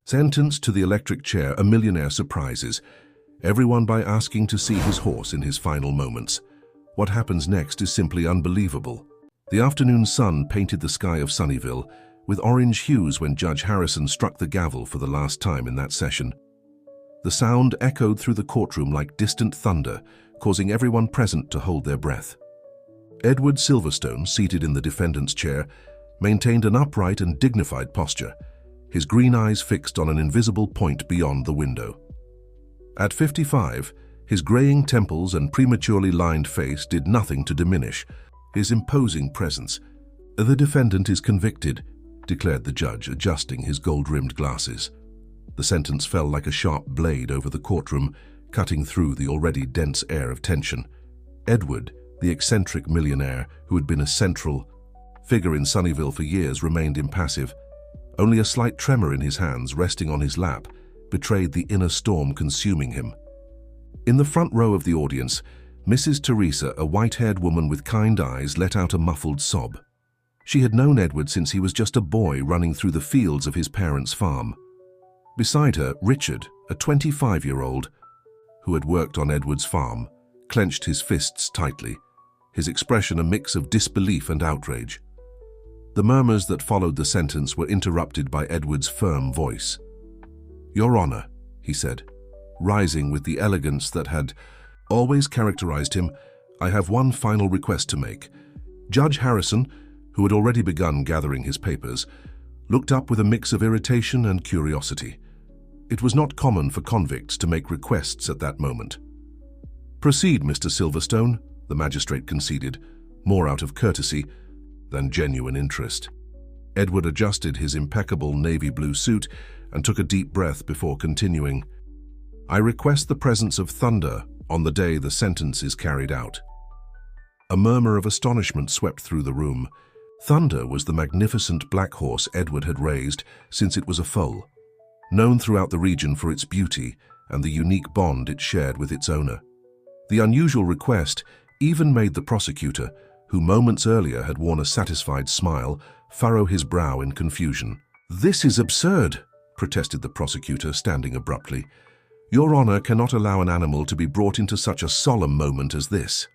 Sentenced to the electric chair, a millionaire surprises everyone by asking to see his horse in his final moments. What happens next is simply unbelievable. The afternoon sun painted the sky of Sunnyville with orange hues when Judge Harrison struck the gavel for the last time in that session. The sound echoed through the courtroom like distant thunder, causing everyone present to hold their breath. Edward Silverstone, seated in the defendant's chair, maintained an upright and dignified posture, his green eyes fixed on an invisible point beyond the window. At 55, his graying temples and prematurely lined face did nothing to diminish his imposing presence. "The defendant is convicted," declared the judge, adjusting his gold-rimmed glasses. The sentence fell like a sharp blade over the courtroom, cutting through the already dense air of tension. Edward, the eccentric millionaire who had been a central figure in Sunnyville for years, remained impassive. Only a slight tremor in his hands, resting on his lap, betrayed the inner storm consuming him. In the front row of the audience, Mrs. Teresa, a white-haired woman with kind eyes, let out a muffled sob. She had known Edward since he was just a boy running through the fields of his parents' farm. Beside her, Richard, a 25-year-old, who had worked on Edward's farm, clenched his fists tightly, his expression a mix of disbelief and outrage. The murmurs that followed the sentence were interrupted by Edward's firm voice. "Your Honor," he said, rising with the elegance that had always characterized him, "I have one final request to make." Judge Harrison, who had already begun gathering his papers, looked up with a mix of irritation and curiosity. It was not common for convicts to make requests at that moment. "Proceed, Mr. Silverstone," the magistrate conceded, more out of courtesy than genuine interest. Edward adjusted his impeccable navy blue suit and took a deep breath before continuing. "I request the presence of thunder on the day the sentence is carried out." A murmur of astonishment swept through the room. Thunder was the magnificent black horse Edward had raised since it was a foal, known throughout the region for its beauty and the unique bond it shared with its owner. The unusual request even made the prosecutor, who moments earlier had worn a satisfied smile, furrow his brow in confusion. "This is absurd," protested the prosecutor, standing abruptly. "Your Honor cannot allow an animal to be brought into such a solemn moment as this."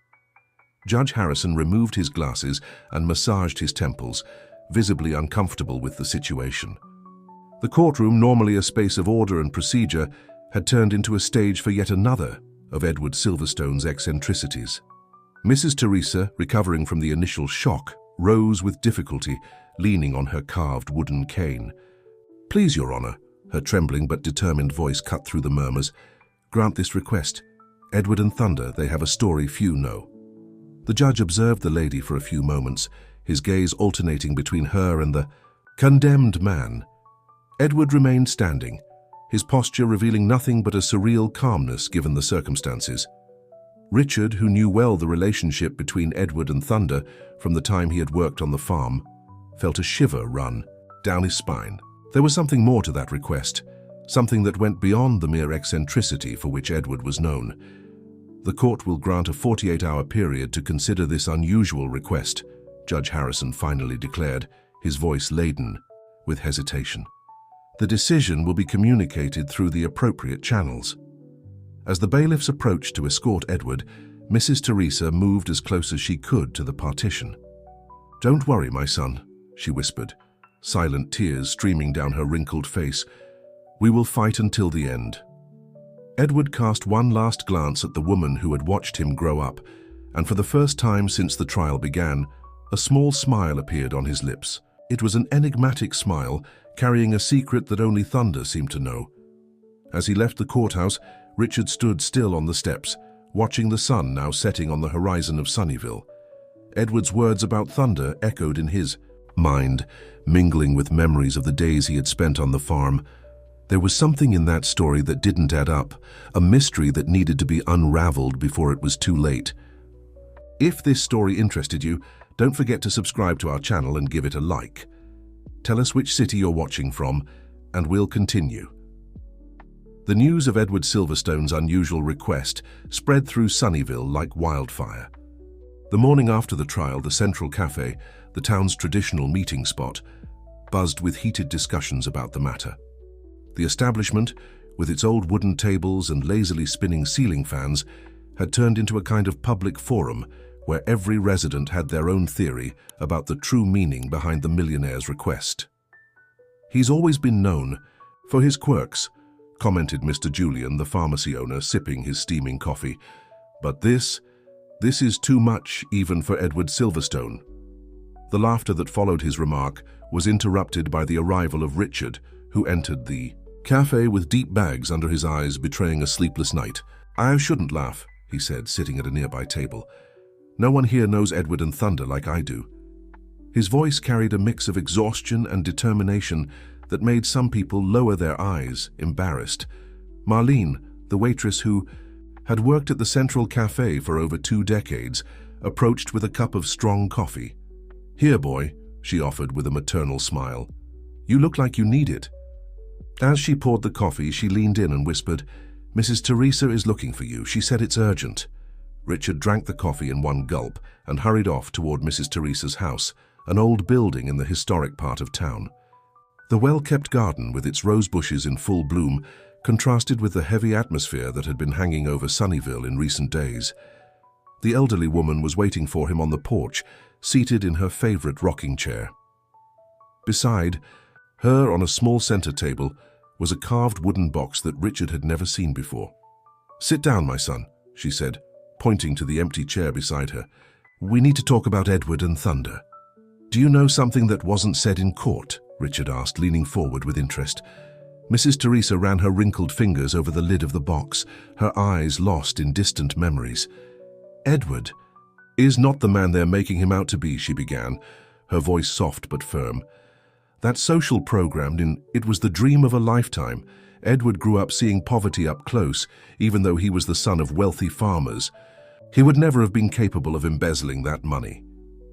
Judge Harrison removed his glasses and massaged his temples, visibly uncomfortable with the situation. The courtroom, normally a space of order and procedure, had turned into a stage for yet another of Edward Silverstone's eccentricities. Mrs. Teresa, recovering from the initial shock, rose with difficulty, leaning on her carved wooden cane. "Please, Your Honor," her trembling but determined voice cut through the murmurs, "grant this request. Edward and Thunder, they have a story few know." The judge observed the lady for a few moments, his gaze alternating between her and the condemned man. Edward remained standing, his posture revealing nothing but a surreal calmness given the circumstances. Richard, who knew well the relationship between Edward and Thunder from the time he had worked on the farm, felt a shiver run down his spine. There was something more to that request, something that went beyond the mere eccentricity for which Edward was known. "The court will grant a 48-hour period to consider this unusual request," Judge Harrison finally declared, his voice laden with hesitation. "The decision will be communicated through the appropriate channels." As the bailiffs approached to escort Edward, Mrs. Teresa moved as close as she could to the partition. "Don't worry, my son," she whispered, silent tears streaming down her wrinkled face. "We will fight until the end." Edward cast one last glance at the woman who had watched him grow up, and for the first time since the trial began, a small smile appeared on his lips. It was an enigmatic smile, carrying a secret that only Thunder seemed to know. As he left the courthouse, Richard stood still on the steps, watching the sun now setting on the horizon of Sunnyville. Edward's words about Thunder echoed in his mind, mingling with memories of the days he had spent on the farm. There was something in that story that didn't add up, a mystery that needed to be unraveled before it was too late. If this story interested you, don't forget to subscribe to our channel and give it a like. Tell us which city you're watching from, and we'll continue. The news of Edward Silverstone's unusual request spread through Sunnyville like wildfire. The morning after the trial, the Central Cafe, the town's traditional meeting spot, buzzed with heated discussions about the matter. The establishment, with its old wooden tables and lazily spinning ceiling fans, had turned into a kind of public forum where every resident had their own theory about the true meaning behind the millionaire's request. "He's always been known for his quirks," commented Mr. Julian, the pharmacy owner, sipping his steaming coffee. "But this is too much even for Edward Silverstone." The laughter that followed his remark was interrupted by the arrival of Richard, who entered the cafe with deep bags under his eyes, betraying a sleepless night. "I shouldn't laugh," he said, sitting at a nearby table. "No one here knows Edward and Thunder like I do." His voice carried a mix of exhaustion and determination that made some people lower their eyes, embarrassed. Marlene, the waitress who had worked at the Central Cafe for over 2 decades, approached with a cup of strong coffee. "Here, boy," she offered with a maternal smile. "You look like you need it." As she poured the coffee, she leaned in and whispered, "Mrs. Teresa is looking for you. She said it's urgent." Richard drank the coffee in one gulp and hurried off toward Mrs. Teresa's house, an old building in the historic part of town. The well-kept garden, with its rose bushes in full bloom, contrasted with the heavy atmosphere that had been hanging over Sunnyvale in recent days. The elderly woman was waiting for him on the porch, seated in her favorite rocking chair. Beside her, on a small center table, was a carved wooden box that Richard had never seen before. "Sit down, my son," she said, pointing to the empty chair beside her. "We need to talk about Edward and Thunder." "Do you know something that wasn't said in court?" Richard asked, leaning forward with interest. Mrs. Teresa ran her wrinkled fingers over the lid of the box, her eyes lost in distant memories. "Edward is not the man they're making him out to be," she began, her voice soft but firm. "That social program, it was the dream of a lifetime. Edward grew up seeing poverty up close, even though he was the son of wealthy farmers. He would never have been capable of embezzling that money."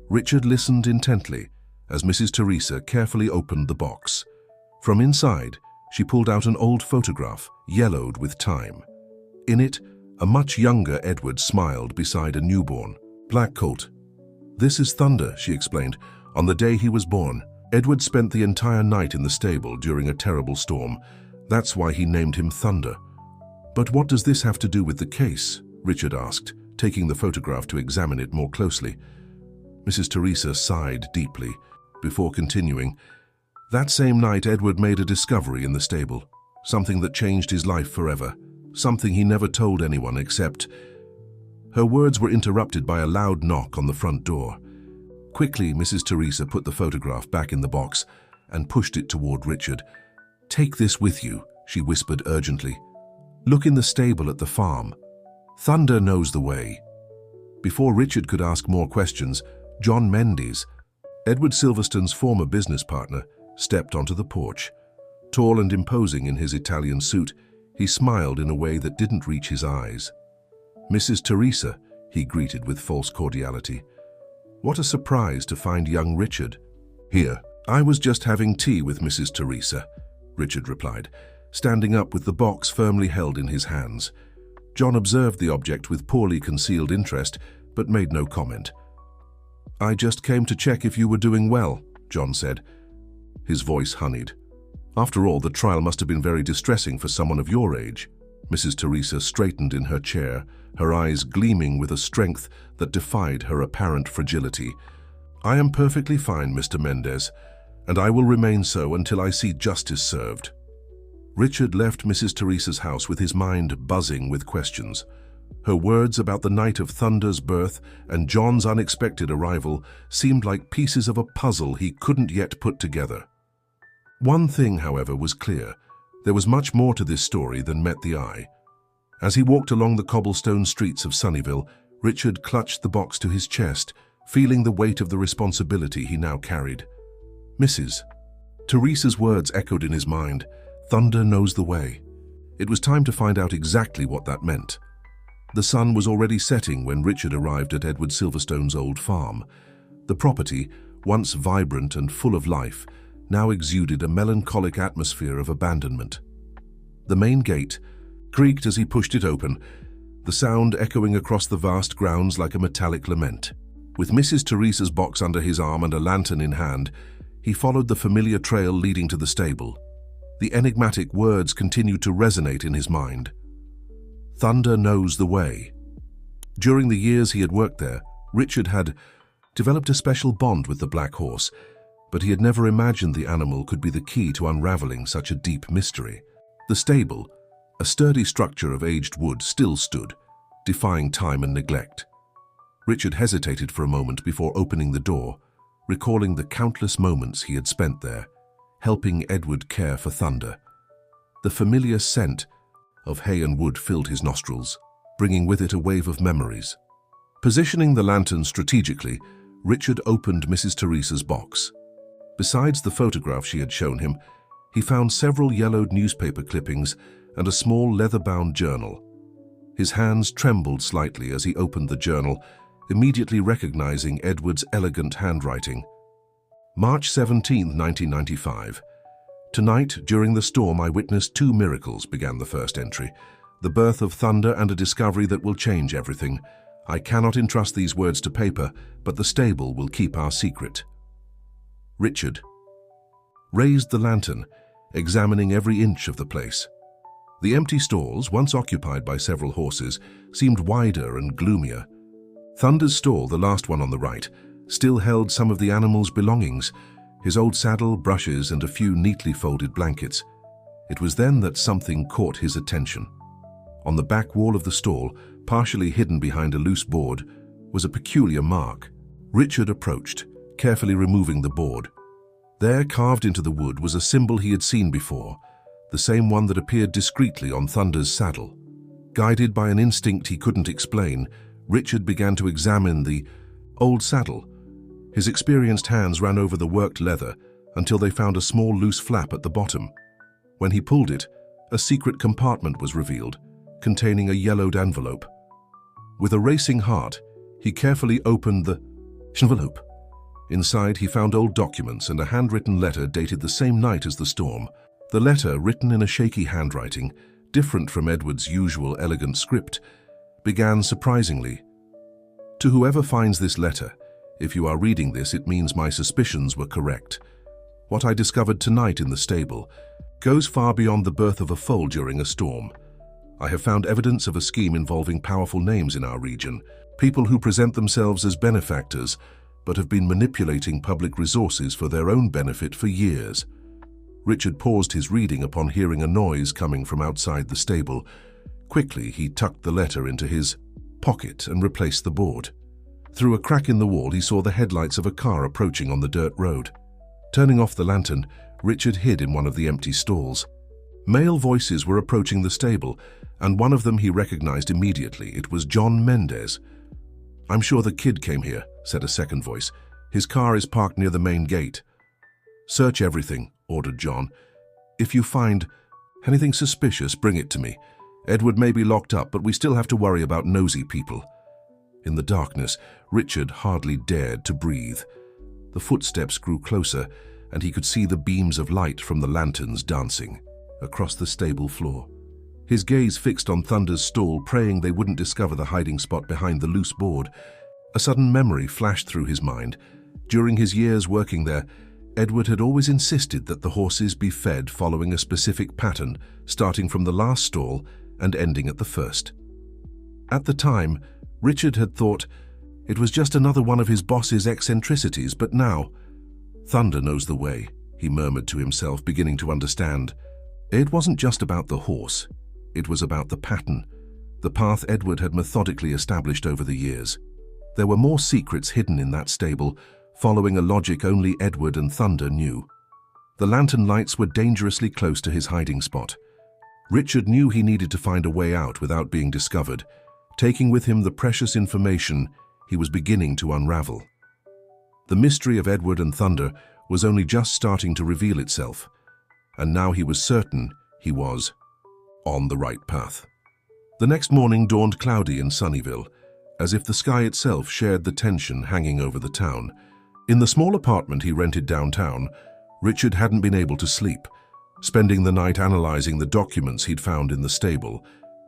Richard listened intently as Mrs. Teresa carefully opened the box. From inside, she pulled out an old photograph, yellowed with time. In it, a much younger Edward smiled beside a newborn, black colt. "This is Thunder," she explained. "On the day he was born, Edward spent the entire night in the stable during a terrible storm. That's why he named him Thunder." "But what does this have to do with the case?" Richard asked, taking the photograph to examine it more closely. Mrs. Teresa sighed deeply before continuing. "That same night, Edward made a discovery in the stable, something that changed his life forever, something he never told anyone except—" Her words were interrupted by a loud knock on the front door. Quickly, Mrs. Teresa put the photograph back in the box and pushed it toward Richard. "Take this with you," she whispered urgently. "Look in the stable at the farm. Thunder knows the way." Before Richard could ask more questions, John Mendes, Edward Silverstone's former business partner, stepped onto the porch. Tall and imposing in his Italian suit, he smiled in a way that didn't reach his eyes. "Mrs. Teresa," he greeted with false cordiality. What a surprise to find young Richard. "Here, I was just having tea with Mrs. Teresa," Richard replied, standing up with the box firmly held in his hands. John observed the object with poorly concealed interest, but made no comment. "I just came to check if you were doing well," John said. His voice honeyed. "After all, the trial must have been very distressing for someone of your age." Mrs. Teresa straightened in her chair, her eyes gleaming with a strength that defied her apparent fragility. "I am perfectly fine, Mr. Mendes, and I will remain so until I see justice served." Richard left Mrs. Teresa's house with his mind buzzing with questions. Her words about the night of Thunder's birth and John's unexpected arrival seemed like pieces of a puzzle he couldn't yet put together. One thing, however, was clear. There was much more to this story than met the eye. As he walked along the cobblestone streets of Sunnyvale, Richard clutched the box to his chest, feeling the weight of the responsibility he now carried. "Mrs. Teresa's words echoed in his mind. Thunder knows the way." It was time to find out exactly what that meant. The sun was already setting when Richard arrived at Edward Silverstone's old farm. The property, once vibrant and full of life, now exuded a melancholic atmosphere of abandonment. The main gate creaked as he pushed it open, the sound echoing across the vast grounds like a metallic lament. With Mrs. Teresa's box under his arm and a lantern in hand, he followed the familiar trail leading to the stable. The enigmatic words continued to resonate in his mind. Thunder knows the way. During the years he had worked there, Richard had developed a special bond with the black horse, but he had never imagined the animal could be the key to unraveling such a deep mystery. The stable, a sturdy structure of aged wood, still stood, defying time and neglect. Richard hesitated for a moment before opening the door, recalling the countless moments he had spent there, helping Edward care for Thunder. The familiar scent of hay and wood filled his nostrils, bringing with it a wave of memories. Positioning the lantern strategically, Richard opened Mrs. Teresa's box. Besides the photograph she had shown him, he found several yellowed newspaper clippings and a small leather-bound journal. His hands trembled slightly as he opened the journal, immediately recognizing Edward's elegant handwriting. March 17, 1995. Tonight, during the storm, I witnessed 2 miracles, began the first entry. The birth of Thunder and a discovery that will change everything. I cannot entrust these words to paper, but the stable will keep our secret. Richard raised the lantern, examining every inch of the place. The empty stalls, once occupied by several horses, seemed wider and gloomier. Thunder's stall, the last one on the right, still held some of the animal's belongings, his old saddle, brushes, and a few neatly folded blankets. It was then that something caught his attention. On the back wall of the stall, partially hidden behind a loose board, was a peculiar mark. Richard approached, carefully removing the board. There, carved into the wood, was a symbol he had seen before, the same one that appeared discreetly on Thunder's saddle. Guided by an instinct he couldn't explain, Richard began to examine the old saddle. His experienced hands ran over the worked leather until they found a small loose flap at the bottom. When he pulled it, a secret compartment was revealed, containing a yellowed envelope. With a racing heart, he carefully opened the envelope. Inside, he found old documents and a handwritten letter dated the same night as the storm. The letter, written in a shaky handwriting, different from Edward's usual elegant script, began surprisingly. To whoever finds this letter, if you are reading this, it means my suspicions were correct. What I discovered tonight in the stable goes far beyond the birth of a foal during a storm. I have found evidence of a scheme involving powerful names in our region, people who present themselves as benefactors, but have been manipulating public resources for their own benefit for years. Richard paused his reading upon hearing a noise coming from outside the stable. Quickly, he tucked the letter into his pocket and replaced the board. Through a crack in the wall, he saw the headlights of a car approaching on the dirt road. Turning off the lantern, Richard hid in one of the empty stalls. Male voices were approaching the stable, and one of them he recognized immediately. It was John Mendez. "I'm sure the kid came here," said a second voice. "His car is parked near the main gate." "Search everything," ordered John. "If you find anything suspicious, bring it to me. Edward may be locked up, but we still have to worry about nosy people." In the darkness, Richard hardly dared to breathe. The footsteps grew closer, and he could see the beams of light from the lanterns dancing across the stable floor. His gaze fixed on Thunder's stall, praying they wouldn't discover the hiding spot behind the loose board. A sudden memory flashed through his mind. During his years working there, Edward had always insisted that the horses be fed following a specific pattern, starting from the last stall and ending at the first. At the time, Richard had thought it was just another one of his boss's eccentricities, but now, "Thunder knows the way," he murmured to himself, beginning to understand. It wasn't just about the horse. It was about the pattern, the path Edward had methodically established over the years. There were more secrets hidden in that stable, following a logic only Edward and Thunder knew. The lantern lights were dangerously close to his hiding spot. Richard knew he needed to find a way out without being discovered, taking with him the precious information he was beginning to unravel. The mystery of Edward and Thunder was only just starting to reveal itself, and now he was certain he was on the right path. The next morning dawned cloudy in Sunnyville, as if the sky itself shared the tension hanging over the town. In the small apartment he rented downtown, Richard hadn't been able to sleep, spending the night analyzing the documents he'd found in the stable.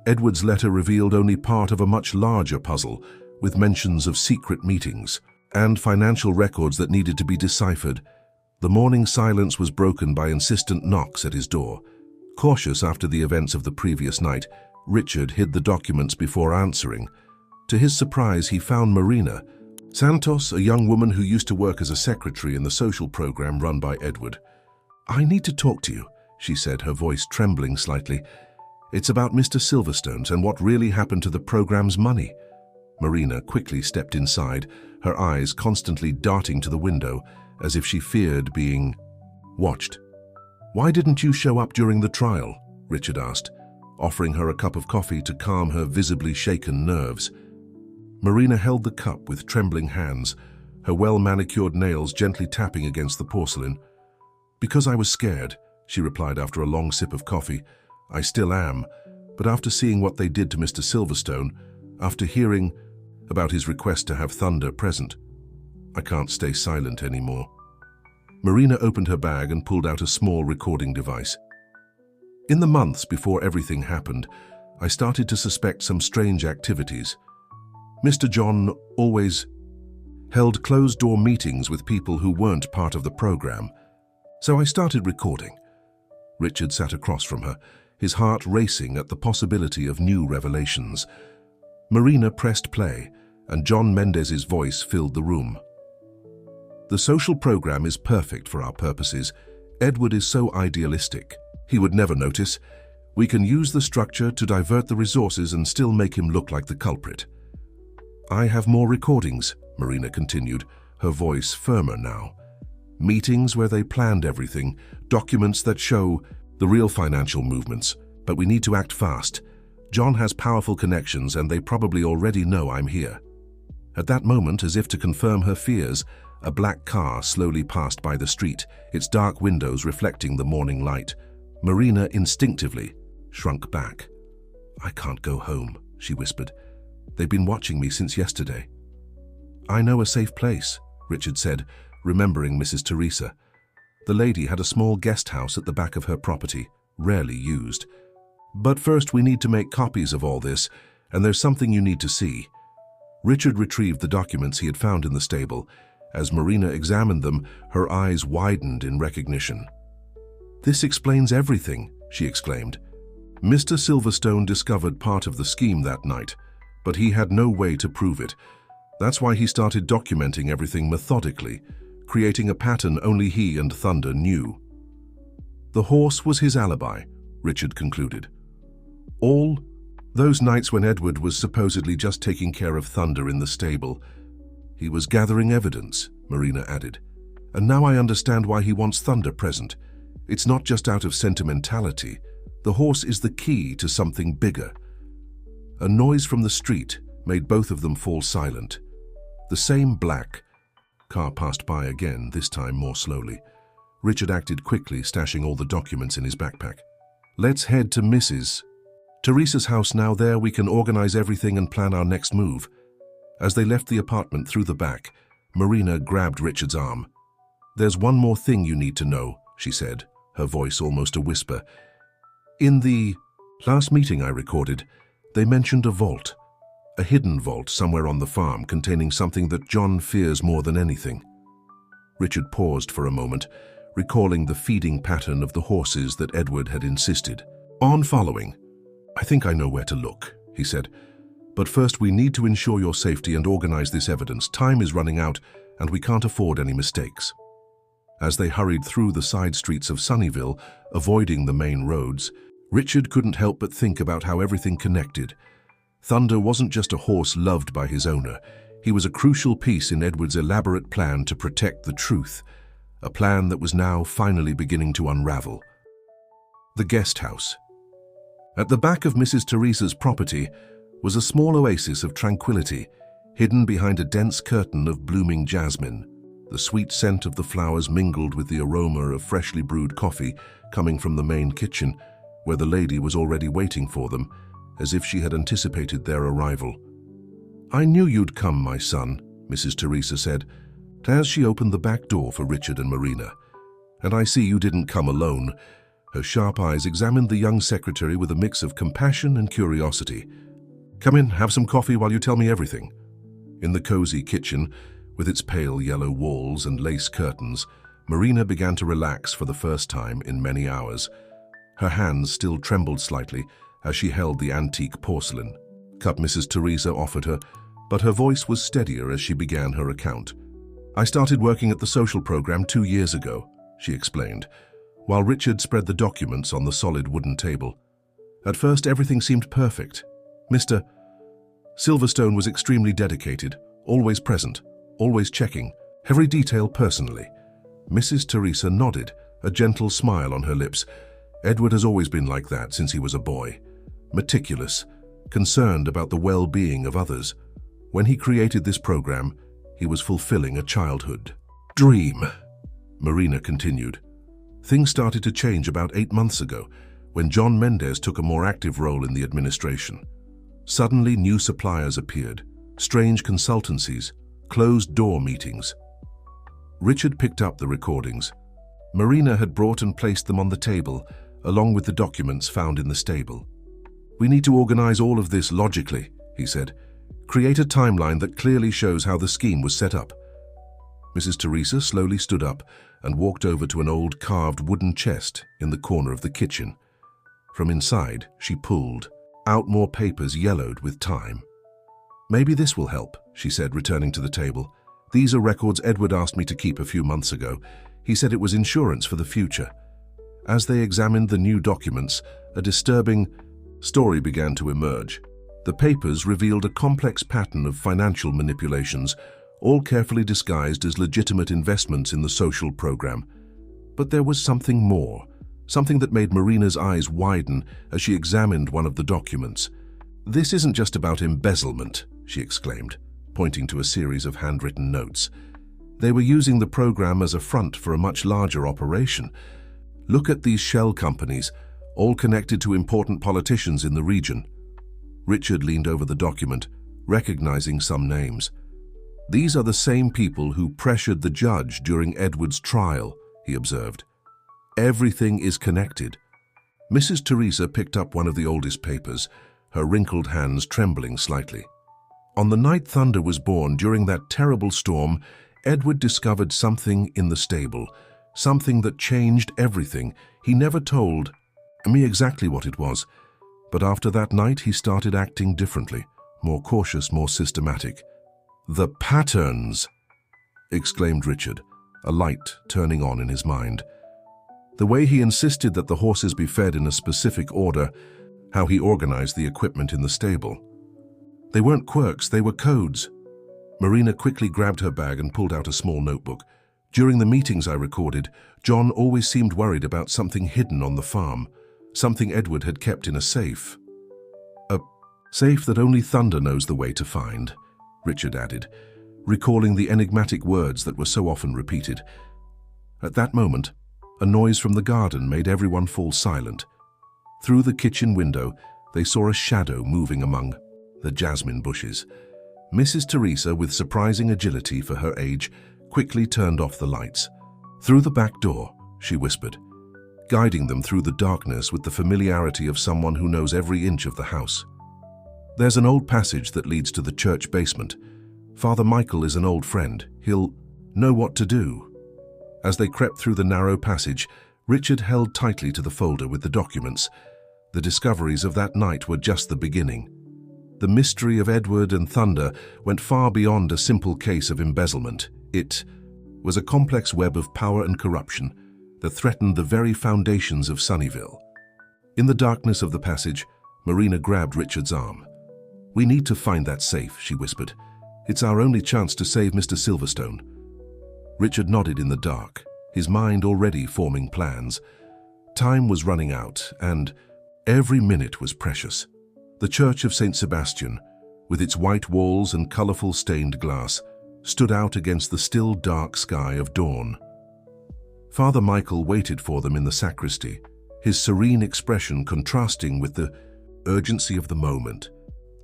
Edward's letter revealed only part of a much larger puzzle, with mentions of secret meetings and financial records that needed to be deciphered. The morning silence was broken by insistent knocks at his door. Cautious after the events of the previous night, Richard hid the documents before answering. To his surprise, he found Marina Santos, a young woman who used to work as a secretary in the social program run by Edward. "I need to talk to you," she said, her voice trembling slightly. "It's about Mr. Silverstone's and what really happened to the program's money." Marina quickly stepped inside, her eyes constantly darting to the window, as if she feared being watched. "Why didn't you show up during the trial?" Richard asked, offering her a cup of coffee to calm her visibly shaken nerves. Marina held the cup with trembling hands, her well-manicured nails gently tapping against the porcelain. "Because I was scared," she replied after a long sip of coffee. "I still am, but after seeing what they did to Mr. Silverstone, after hearing about his request to have Thunder present, I can't stay silent anymore." Marina opened her bag and pulled out a small recording device. "In the months before everything happened, I started to suspect some strange activities. Mr. John always held closed-door meetings with people who weren't part of the program, so I started recording." Richard sat across from her, his heart racing at the possibility of new revelations. Marina pressed play, and John Mendez's voice filled the room. "The social program is perfect for our purposes. Edward is so idealistic. He would never notice. We can use the structure to divert the resources and still make him look like the culprit." "I have more recordings," Marina continued, her voice firmer now. "Meetings where they planned everything, documents that show the real financial movements, but we need to act fast. John has powerful connections and they probably already know I'm here." At that moment, as if to confirm her fears, a black car slowly passed by the street, its dark windows reflecting the morning light. Marina instinctively shrunk back. "I can't go home," she whispered. "They've been watching me since yesterday." "I know a safe place," Richard said, remembering Mrs. Teresa. The lady had a small guest house at the back of her property, rarely used. "But first we need to make copies of all this, and there's something you need to see." Richard retrieved the documents he had found in the stable. As Marina examined them, her eyes widened in recognition. "This explains everything," she exclaimed. "Mr. Silverstone discovered part of the scheme that night, but he had no way to prove it. That's why he started documenting everything methodically, creating a pattern only he and Thunder knew. The horse was his alibi," Richard concluded. "All those nights when Edward was supposedly just taking care of Thunder in the stable. He was gathering evidence," Marina added. "And now I understand why he wants Thunder present. It's not just out of sentimentality. The horse is the key to something bigger." A noise from the street made both of them fall silent. The same black car passed by again, this time more slowly. Richard acted quickly, stashing all the documents in his backpack. "Let's head to Mrs. Teresa's house now. There we can organize everything and plan our next move." As they left the apartment through the back, Marina grabbed Richard's arm. "There's one more thing you need to know," she said, her voice almost a whisper. "In the last meeting I recorded, they mentioned a vault. A hidden vault somewhere on the farm containing something that John fears more than anything." Richard paused for a moment, recalling the feeding pattern of the horses that Edward had insisted on following. "I think I know where to look," he said. "But first we need to ensure your safety and organize this evidence. Time is running out and we can't afford any mistakes." As they hurried through the side streets of Sunnyville, avoiding the main roads, Richard couldn't help but think about how everything connected. Thunder wasn't just a horse loved by his owner. He was a crucial piece in Edward's elaborate plan to protect the truth, a plan that was now finally beginning to unravel. The guest house. At the back of Mrs. Teresa's property was a small oasis of tranquility, hidden behind a dense curtain of blooming jasmine. The sweet scent of the flowers mingled with the aroma of freshly brewed coffee coming from the main kitchen, where the lady was already waiting for them, as if she had anticipated their arrival. "I knew you'd come, my son," Mrs. Teresa said, as she opened the back door for Richard and Marina. "And I see you didn't come alone." Her sharp eyes examined the young secretary with a mix of compassion and curiosity. "Come in, have some coffee while you tell me everything." In the cozy kitchen, with its pale yellow walls and lace curtains, Marina began to relax for the first time in many hours. Her hands still trembled slightly as she held the antique porcelain cup Mrs. Teresa offered her, but her voice was steadier as she began her account. "I started working at the social program 2 years ago," she explained, while Richard spread the documents on the solid wooden table. "At first, everything seemed perfect. Mr. Silverstone was extremely dedicated, always present, always checking, every detail personally." Mrs. Teresa nodded, a gentle smile on her lips. "Edward has always been like that since he was a boy. Meticulous, concerned about the well-being of others. When he created this program, he was fulfilling a childhood dream." Marina continued. "Things started to change about 8 months ago, when John Mendez took a more active role in the administration. Suddenly, new suppliers appeared, strange consultancies, closed-door meetings." Richard picked up the recordings. Marina had brought and placed them on the table, along with the documents found in the stable. "We need to organize all of this logically," he said. "Create a timeline that clearly shows how the scheme was set up." Mrs. Teresa slowly stood up and walked over to an old carved wooden chest in the corner of the kitchen. From inside, she pulled out more papers yellowed with time. "Maybe this will help," she said, returning to the table. "These are records Edward asked me to keep a few months ago. He said it was insurance for the future." As they examined the new documents, a disturbing story began to emerge. The papers revealed a complex pattern of financial manipulations, all carefully disguised as legitimate investments in the social program. But there was something more, something that made Marina's eyes widen as she examined one of the documents. "This isn't just about embezzlement," she exclaimed, pointing to a series of handwritten notes. "They were using the program as a front for a much larger operation. Look at these shell companies, all connected to important politicians in the region." Richard leaned over the document, recognizing some names. "These are the same people who pressured the judge during Edward's trial," he observed. "Everything is connected." Mrs. Teresa picked up one of the oldest papers, her wrinkled hands trembling slightly. "On the night Thunder was born, during that terrible storm, Edward discovered something in the stable, something that changed everything. He never told me exactly what it was, but after that night he started acting differently, more cautious, more systematic." "The patterns!" exclaimed Richard, a light turning on in his mind. The way he insisted that the horses be fed in a specific order, how he organized the equipment in the stable. They weren't quirks, they were codes. Marina quickly grabbed her bag and pulled out a small notebook. "During the meetings I recorded, John always seemed worried about something hidden on the farm, something Edward had kept in a safe. A safe that only Thunder knows the way to find," Richard added, recalling the enigmatic words that were so often repeated. At that moment, a noise from the garden made everyone fall silent. Through the kitchen window, they saw a shadow moving among the jasmine bushes. Mrs. Teresa, with surprising agility for her age, quickly turned off the lights. "Through the back door," she whispered, guiding them through the darkness with the familiarity of someone who knows every inch of the house. "There's an old passage that leads to the church basement. Father Michael is an old friend. He'll know what to do." As they crept through the narrow passage, Richard held tightly to the folder with the documents. The discoveries of that night were just the beginning. The mystery of Edward and Thunder went far beyond a simple case of embezzlement. It was a complex web of power and corruption that threatened the very foundations of Sunnyville. In the darkness of the passage, Marina grabbed Richard's arm. "We need to find that safe," she whispered. "It's our only chance to save Mr. Silverstone." Richard nodded in the dark, his mind already forming plans. Time was running out, and every minute was precious. The Church of St. Sebastian, with its white walls and colorful stained glass, stood out against the still dark sky of dawn. Father Michael waited for them in the sacristy, his serene expression contrasting with the urgency of the moment.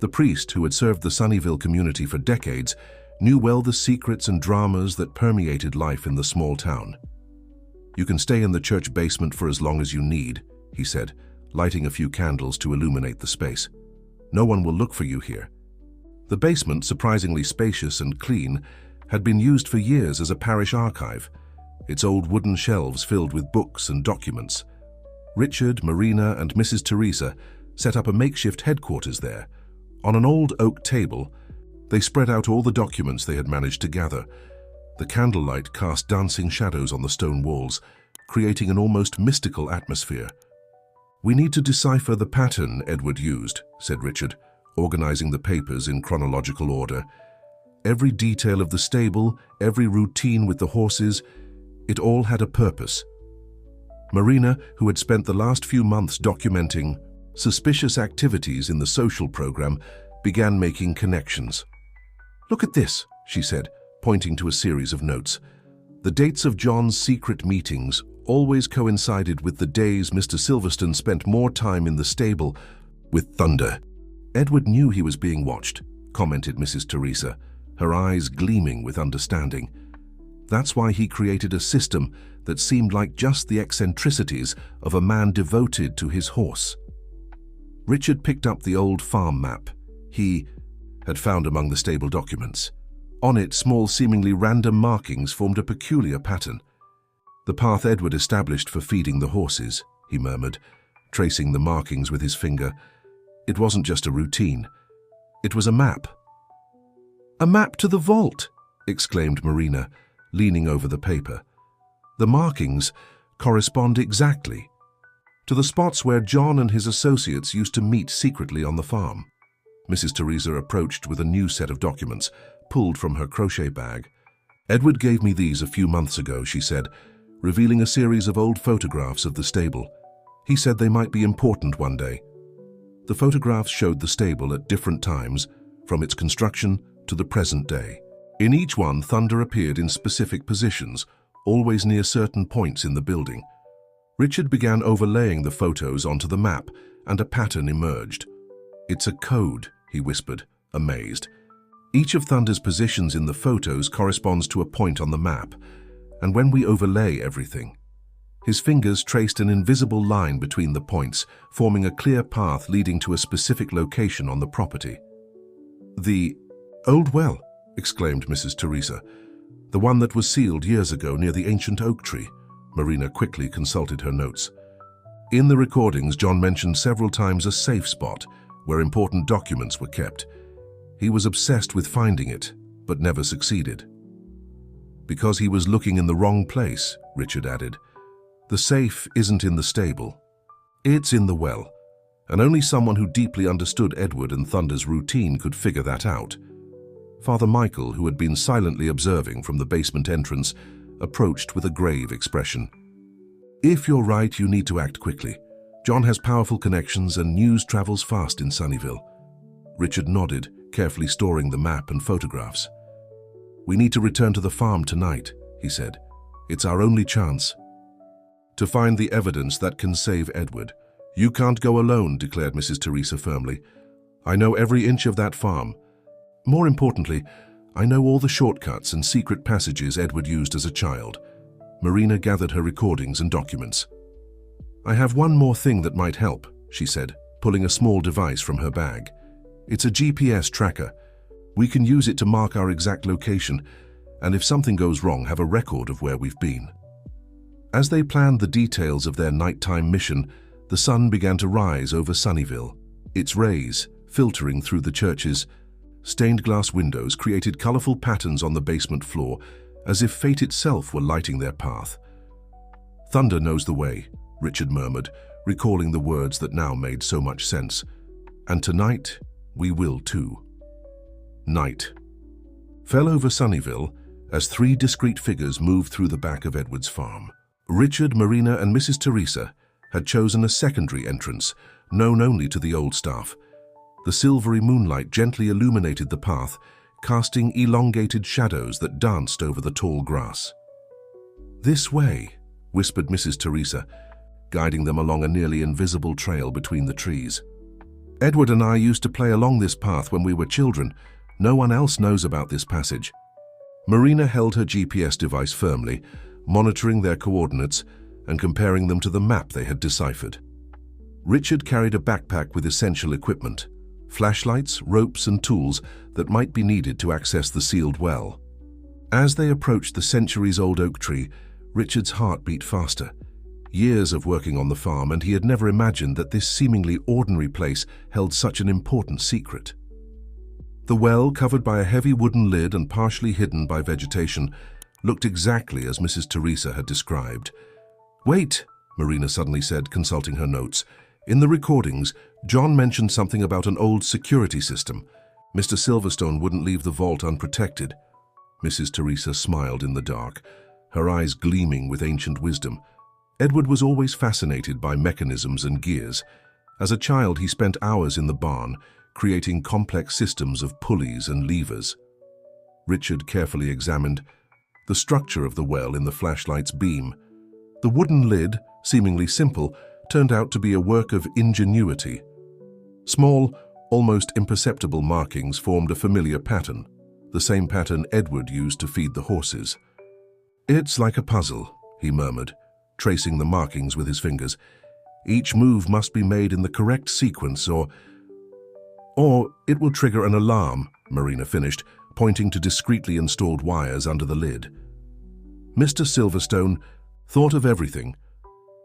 The priest, who had served the Sunnyville community for decades, knew well the secrets and dramas that permeated life in the small town. "You can stay in the church basement for as long as you need," he said, lighting a few candles to illuminate the space. "No one will look for you here." The basement, surprisingly spacious and clean, had been used for years as a parish archive. its old wooden shelves filled with books and documents. Richard, Marina, and Mrs. Teresa set up a makeshift headquarters there. On an old oak table, they spread out all the documents they had managed to gather. The candlelight cast dancing shadows on the stone walls, creating an almost mystical atmosphere. "We need to decipher the pattern Edward used," said Richard, organizing the papers in chronological order. Every detail of the stable, every routine with the horses, it all had a purpose. Marina, who had spent the last few months documenting suspicious activities in the social program, began making connections. "Look at this," she said, pointing to a series of notes. The dates of John's secret meetings always coincided with the days Mr. Silverstone spent more time in the stable with Thunder. "Edward knew he was being watched," commented Mrs. Teresa, her eyes gleaming with understanding. "That's why he created a system that seemed like just the eccentricities of a man devoted to his horse." Richard picked up the old farm map he had found among the stable documents. On it, small, seemingly random markings formed a peculiar pattern. "The path Edward established for feeding the horses," he murmured, tracing the markings with his finger. "It wasn't just a routine. It was a map." "A map to the vault!" exclaimed Marina, leaning over the paper. "The markings correspond exactly to the spots where John and his associates used to meet secretly on the farm." Mrs. Teresa approached with a new set of documents, pulled from her crochet bag. "Edward gave me these a few months ago," she said, revealing a series of old photographs of the stable. "He said they might be important one day." The photographs showed the stable at different times, from its construction to the present day. In each one, Thunder appeared in specific positions, always near certain points in the building. Richard began overlaying the photos onto the map, and a pattern emerged. "It's a code," he whispered, amazed. "Each of Thunder's positions in the photos corresponds to a point on the map, and when we overlay everything..." His fingers traced an invisible line between the points, forming a clear path leading to a specific location on the property. "The old well," exclaimed Mrs. Teresa. "The one that was sealed years ago near the ancient oak tree." Marina quickly consulted her notes. In the recordings, John mentioned several times a safe spot where important documents were kept. He was obsessed with finding it, but never succeeded. "Because he was looking in the wrong place," Richard added. "The safe isn't in the stable. It's in the well, and only someone who deeply understood Edward and Thunder's routine could figure that out." Father Michael, who had been silently observing from the basement entrance, approached with a grave expression. "If you're right, you need to act quickly. John has powerful connections and news travels fast in Sunnyvale." Richard nodded, carefully storing the map and photographs. "We need to return to the farm tonight," he said. "It's our only chance to find the evidence that can save Edward." "You can't go alone," declared Mrs. Teresa firmly. "I know every inch of that farm. More importantly, I know all the shortcuts and secret passages Edward used as a child." Marina gathered her recordings and documents. "I have one more thing that might help," she said, pulling a small device from her bag. "It's a GPS tracker. We can use it to mark our exact location, and if something goes wrong, have a record of where we've been." As they planned the details of their nighttime mission, the sun began to rise over Sunnyvale. Its rays, filtering through the church's stained glass windows, created colorful patterns on the basement floor, as if fate itself were lighting their path. "Thunder knows the way," Richard murmured, recalling the words that now made so much sense. "And tonight, we will too." Night fell over Sunnyvale as three discreet figures moved through the back of Edward's farm. Richard, Marina, and Mrs. Teresa had chosen a secondary entrance, known only to the old staff. The silvery moonlight gently illuminated the path, casting elongated shadows that danced over the tall grass. "This way," whispered Mrs. Teresa, guiding them along a nearly invisible trail between the trees. "Edward and I used to play along this path when we were children. No one else knows about this passage." Marina held her GPS device firmly, monitoring their coordinates and comparing them to the map they had deciphered. Richard carried a backpack with essential equipment, flashlights, ropes, and tools that might be needed to access the sealed well. As they approached the centuries-old oak tree, Richard's heart beat faster. Years of working on the farm, and he had never imagined that this seemingly ordinary place held such an important secret. The well, covered by a heavy wooden lid and partially hidden by vegetation, looked exactly as Mrs. Teresa had described. "Wait," Marina suddenly said, consulting her notes. "In the recordings, John mentioned something about an old security system. Mr. Silverstone wouldn't leave the vault unprotected." Mrs. Teresa smiled in the dark, her eyes gleaming with ancient wisdom. Edward was always fascinated by mechanisms and gears. As a child, he spent hours in the barn, creating complex systems of pulleys and levers. Richard carefully examined the structure of the well in the flashlight's beam. The wooden lid, seemingly simple, turned out to be a work of ingenuity. Small, almost imperceptible markings formed a familiar pattern, the same pattern Edward used to feed the horses. "It's like a puzzle," he murmured, tracing the markings with his fingers. "Each move must be made in the correct sequence or it will trigger an alarm," Marina finished, pointing to discreetly installed wires under the lid. Mr. Silverstone thought of everything.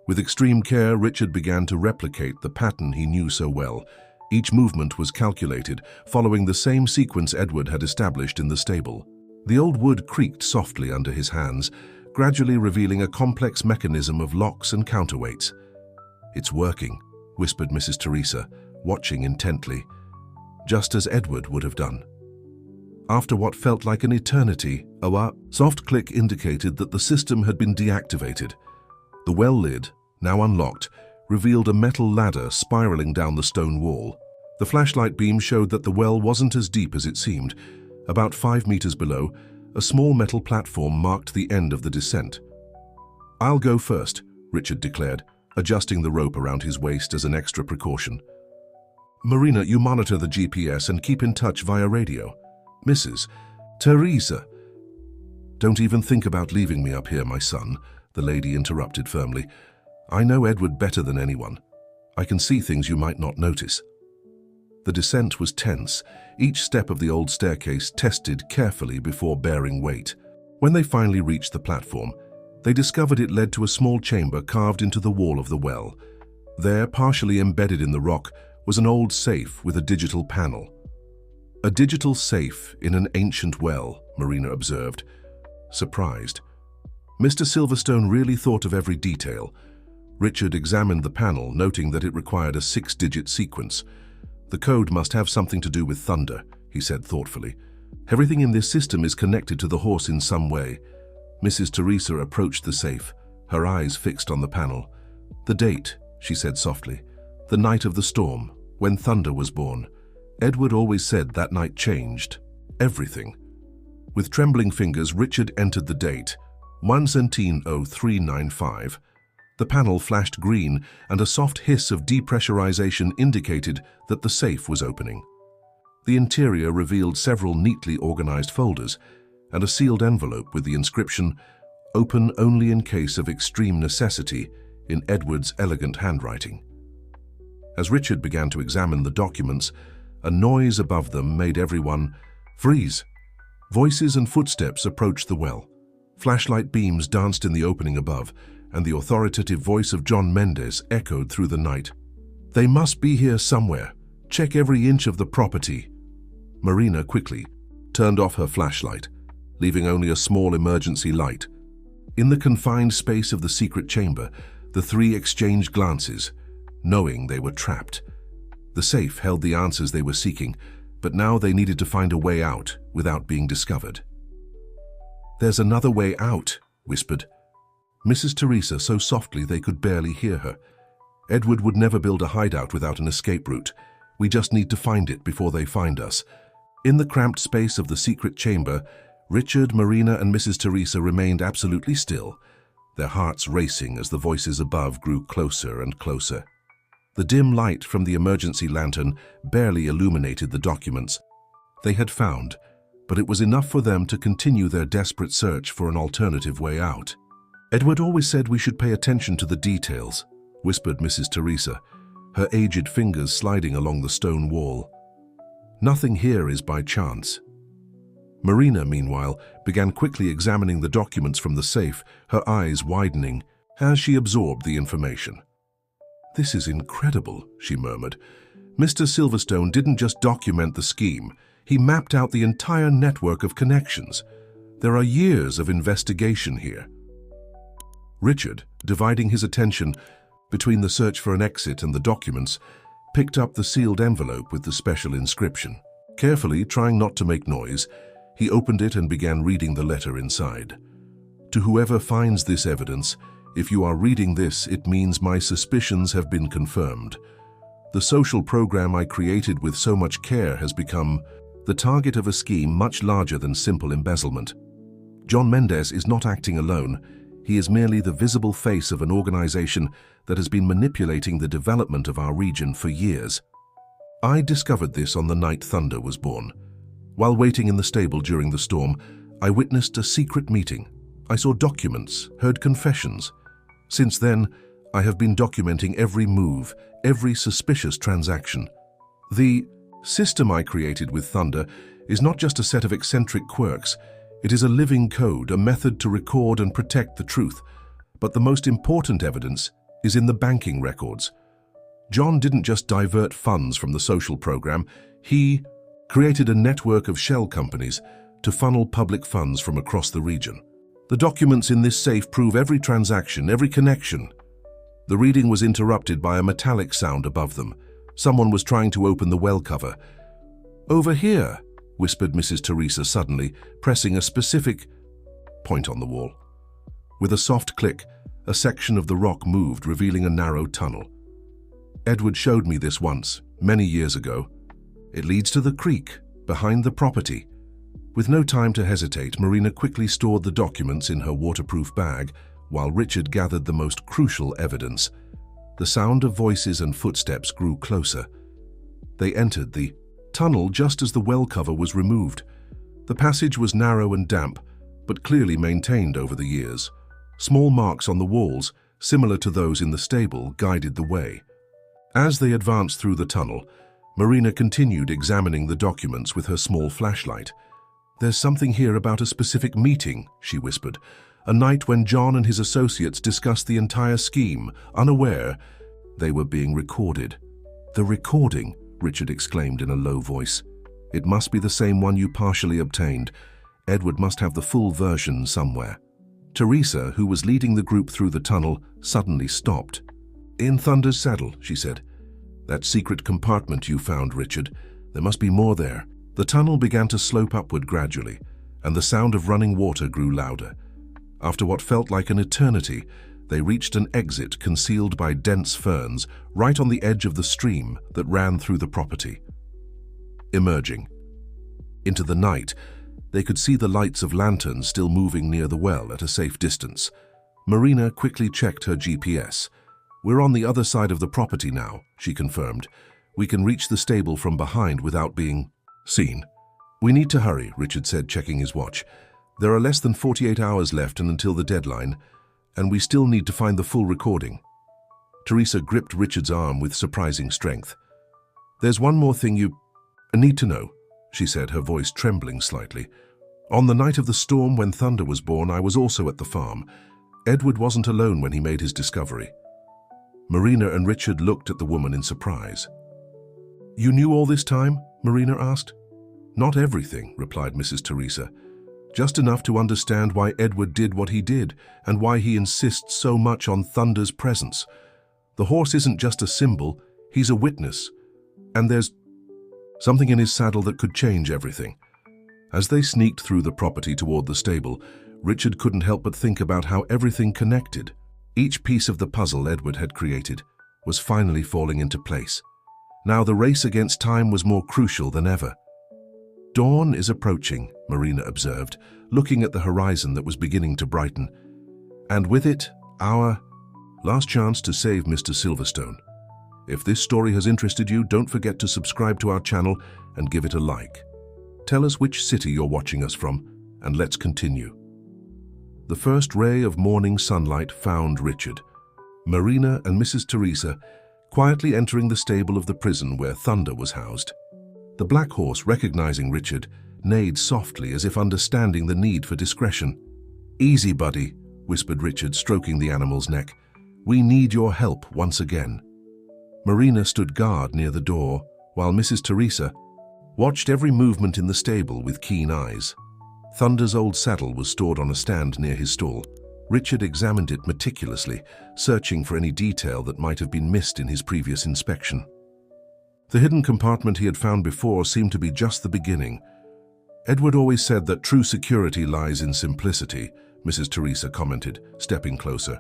With extreme care, Richard began to replicate the pattern he knew so well. Each movement was calculated, following the same sequence Edward had established in the stable. The old wood creaked softly under his hands, gradually revealing a complex mechanism of locks and counterweights. "It's working," whispered Mrs. Teresa, watching intently, just as Edward would have done. After what felt like an eternity, a soft click indicated that the system had been deactivated. The well lid, now unlocked, revealed a metal ladder spiraling down the stone wall. The flashlight beam showed that the well wasn't as deep as it seemed. About 5 meters below, a small metal platform marked the end of the descent. "I'll go first," Richard declared, adjusting the rope around his waist as an extra precaution. "Marina, you monitor the GPS and keep in touch via radio." "Mrs. Teresa." "Don't even think about leaving me up here, my son," the lady interrupted firmly. "I know Edward better than anyone. I can see things you might not notice." The descent was tense, each step of the old staircase tested carefully before bearing weight. When they finally reached the platform, they discovered it led to a small chamber carved into the wall of the well. There, partially embedded in the rock, was an old safe with a digital panel. "A digital safe in an ancient well," Marina observed, surprised. Mr. Silverstone really thought of every detail. Richard examined the panel, noting that it required a 6-digit sequence. "The code must have something to do with thunder," he said thoughtfully. "Everything in this system is connected to the horse in some way." Mrs. Teresa approached the safe, her eyes fixed on the panel. "The date," she said softly. "The night of the storm, when thunder was born. Edward always said that night changed everything." With trembling fingers, Richard entered the date, 1/17/0395. The panel flashed green, and a soft hiss of depressurization indicated that the safe was opening. The interior revealed several neatly organized folders and a sealed envelope with the inscription, "Open only in case of extreme necessity," in Edward's elegant handwriting. As Richard began to examine the documents, a noise above them made everyone freeze. Voices and footsteps approached the well. Flashlight beams danced in the opening above, and the authoritative voice of John Mendes echoed through the night. "They must be here somewhere. Check every inch of the property." Marina quickly turned off her flashlight, leaving only a small emergency light. In the confined space of the secret chamber, the three exchanged glances, knowing they were trapped. The safe held the answers they were seeking, but now they needed to find a way out without being discovered. "There's another way out," whispered Mrs. Teresa so softly they could barely hear her. "Edward would never build a hideout without an escape route. We just need to find it before they find us." In the cramped space of the secret chamber, Richard, Marina, and Mrs. Teresa remained absolutely still, their hearts racing as the voices above grew closer and closer. The dim light from the emergency lantern barely illuminated the documents they had found, but it was enough for them to continue their desperate search for an alternative way out. "Edward always said we should pay attention to the details," whispered Mrs. Teresa, her aged fingers sliding along the stone wall. "Nothing here is by chance." Marina, meanwhile, began quickly examining the documents from the safe, her eyes widening as she absorbed the information. "This is incredible," she murmured. "Mr. Silverstone didn't just document the scheme, he mapped out the entire network of connections. There are years of investigation here." Richard, dividing his attention between the search for an exit and the documents, picked up the sealed envelope with the special inscription. Carefully, trying not to make noise, he opened it and began reading the letter inside. "To whoever finds this evidence, if you are reading this, it means my suspicions have been confirmed. The social program I created with so much care has become the target of a scheme much larger than simple embezzlement. John Mendez is not acting alone. He is merely the visible face of an organization that has been manipulating the development of our region for years. I discovered this on the night Thunder was born. While waiting in the stable during the storm, I witnessed a secret meeting. I saw documents, heard confessions. Since then, I have been documenting every move, every suspicious transaction. The system I created with Thunder is not just a set of eccentric quirks. It is a living code, a method to record and protect the truth. But the most important evidence is in the banking records. John didn't just divert funds from the social program, he created a network of shell companies to funnel public funds from across the region. The documents in this safe prove every transaction, every connection." The reading was interrupted by a metallic sound above them. Someone was trying to open the well cover. "Over here," whispered Mrs. Teresa suddenly, pressing a specific point on the wall. With a soft click, a section of the rock moved, revealing a narrow tunnel. "Edward showed me this once, many years ago. It leads to the creek, behind the property." With no time to hesitate, Marina quickly stored the documents in her waterproof bag, while Richard gathered the most crucial evidence. The sound of voices and footsteps grew closer. They entered the tunnel just as the well cover was removed. The passage was narrow and damp, but clearly maintained over the years. Small marks on the walls, similar to those in the stable, guided the way. As they advanced through the tunnel, Marina continued examining the documents with her small flashlight. "There's something here about a specific meeting," she whispered. "A night when John and his associates discussed the entire scheme, unaware they were being recorded." "The recording?" Richard exclaimed in a low voice. "It must be the same one you partially obtained. Edward must have the full version somewhere." Teresa, who was leading the group through the tunnel, suddenly stopped. "In Thunder's saddle," she said. "That secret compartment you found, Richard. There must be more there." The tunnel began to slope upward gradually, and the sound of running water grew louder. After what felt like an eternity, they reached an exit concealed by dense ferns right on the edge of the stream that ran through the property. Emerging into the night, they could see the lights of lanterns still moving near the well at a safe distance. Marina quickly checked her GPS. "We're on the other side of the property now," she confirmed. "We can reach the stable from behind without being seen." "We need to hurry," Richard said, checking his watch. "There are less than 48 hours left until the deadline, and we still need to find the full recording." Teresa gripped Richard's arm with surprising strength. "There's one more thing you need to know," she said, her voice trembling slightly. "On the night of the storm when Thunder was born, I was also at the farm. Edward wasn't alone when he made his discovery." Marina and Richard looked at the woman in surprise. "You knew all this time?" Marina asked. "Not everything," replied Mrs. Teresa. "Just enough to understand why Edward did what he did and why he insists so much on Thunder's presence. The horse isn't just a symbol, he's a witness. And there's something in his saddle that could change everything." As they sneaked through the property toward the stable, Richard couldn't help but think about how everything connected. Each piece of the puzzle Edward had created was finally falling into place. Now the race against time was more crucial than ever. "Dawn is approaching," Marina observed, looking at the horizon that was beginning to brighten. "And with it, our last chance to save Mr. Silverstone. If this story has interested you, don't forget to subscribe to our channel and give it a like. Tell us which city you're watching us from, and let's continue." The first ray of morning sunlight found Richard, Marina and Mrs. Teresa quietly entering the stable of the prison where Thunder was housed. The black horse, recognizing Richard, neighed softly as if understanding the need for discretion. "Easy, buddy," whispered Richard, stroking the animal's neck. "We need your help once again." Marina stood guard near the door, while Mrs. Teresa watched every movement in the stable with keen eyes. Thunder's old saddle was stored on a stand near his stall. Richard examined it meticulously, searching for any detail that might have been missed in his previous inspection. The hidden compartment he had found before seemed to be just the beginning. "Edward always said that true security lies in simplicity," Mrs. Teresa commented, stepping closer.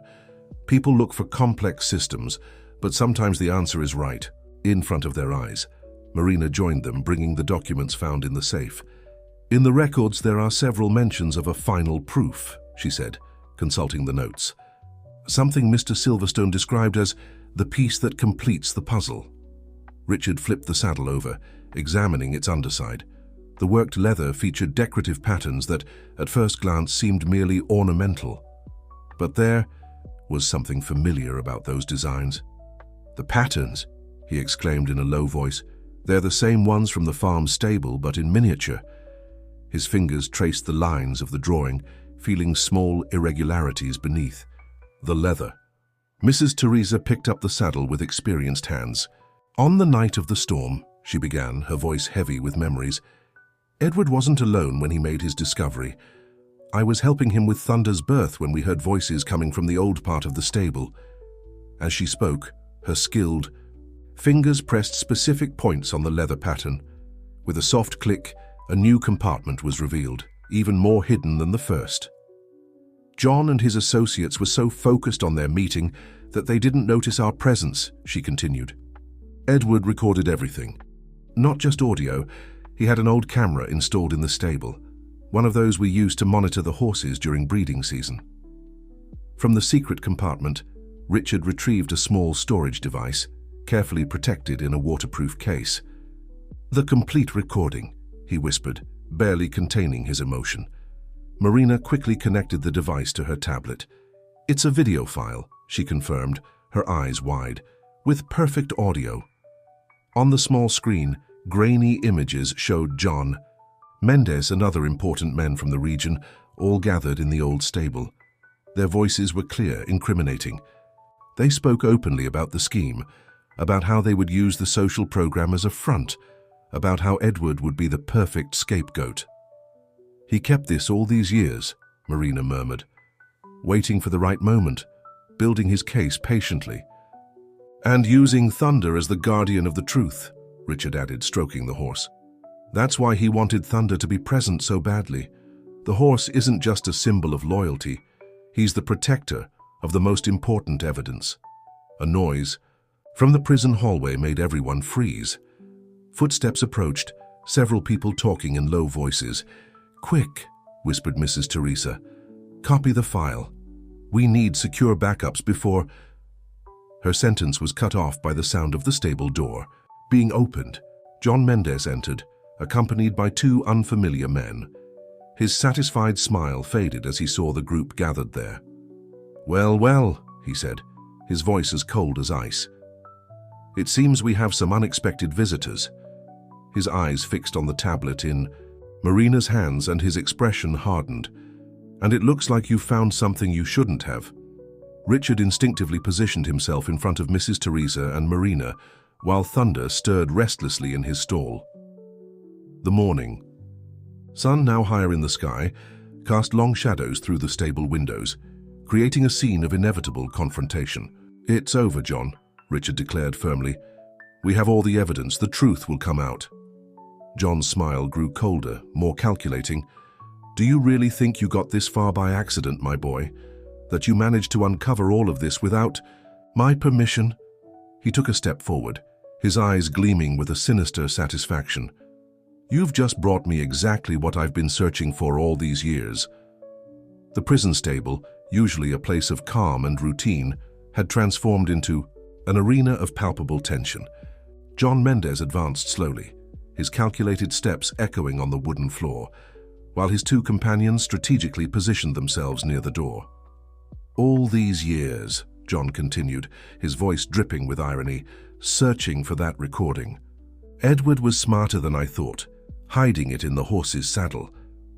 "People look for complex systems, but sometimes the answer is right, in front of their eyes." Marina joined them, bringing the documents found in the safe. "In the records there are several mentions of a final proof," she said, consulting the notes. "Something Mr. Silverstone described as the piece that completes the puzzle." Richard flipped the saddle over, examining its underside. The worked leather featured decorative patterns that, at first glance, seemed merely ornamental. But there was something familiar about those designs. "The patterns," he exclaimed in a low voice. "They're the same ones from the farm stable, but in miniature." His fingers traced the lines of the drawing, feeling small irregularities beneath. The leather. Mrs. Teresa picked up the saddle with experienced hands. "On the night of the storm," she began, her voice heavy with memories, "Edward wasn't alone when he made his discovery. I was helping him with Thunder's birth when we heard voices coming from the old part of the stable." As she spoke, her skilled fingers pressed specific points on the leather pattern. With a soft click, a new compartment was revealed, even more hidden than the first. "John and his associates were so focused on their meeting that they didn't notice our presence," she continued. "Edward recorded everything. Not just audio, he had an old camera installed in the stable, one of those we use to monitor the horses during breeding season." From the secret compartment, Richard retrieved a small storage device, carefully protected in a waterproof case. "The complete recording," he whispered, barely containing his emotion. Marina quickly connected the device to her tablet. "It's a video file," she confirmed, her eyes wide, "with perfect audio." On the small screen, grainy images showed John, Mendez and other important men from the region, all gathered in the old stable. Their voices were clear, incriminating. They spoke openly about the scheme, about how they would use the social program as a front, about how Edward would be the perfect scapegoat. "He kept this all these years," Marina murmured, "waiting for the right moment, building his case patiently." "And using Thunder as the guardian of the truth," Richard added, stroking the horse. "That's why he wanted Thunder to be present so badly. The horse isn't just a symbol of loyalty. He's the protector of the most important evidence." A noise from the prison hallway made everyone freeze. Footsteps approached, several people talking in low voices. "Quick," whispered Mrs. Teresa. "Copy the file. We need secure backups before—" Her sentence was cut off by the sound of the stable door being opened. John Mendez entered, accompanied by two unfamiliar men. His satisfied smile faded as he saw the group gathered there. "Well, well," he said, his voice as cold as ice. "It seems we have some unexpected visitors." His eyes fixed on the tablet in Marina's hands and his expression hardened. "And it looks like you found something you shouldn't have." Richard instinctively positioned himself in front of Mrs. Teresa and Marina, while Thunder stirred restlessly in his stall. The morning. Sun, now higher in the sky, cast long shadows through the stable windows, creating a scene of inevitable confrontation. "It's over, John," Richard declared firmly. "We have all the evidence. The truth will come out." John's smile grew colder, more calculating. "Do you really think you got this far by accident, my boy? That you managed to uncover all of this without my permission?" He took a step forward, his eyes gleaming with a sinister satisfaction. "You've just brought me exactly what I've been searching for all these years." The prison stable, usually a place of calm and routine, had transformed into an arena of palpable tension. John Mendez advanced slowly, his calculated steps echoing on the wooden floor, while his two companions strategically positioned themselves near the door. "All these years," John continued, his voice dripping with irony, "searching for that recording. Edward was smarter than I thought, hiding it in the horse's saddle.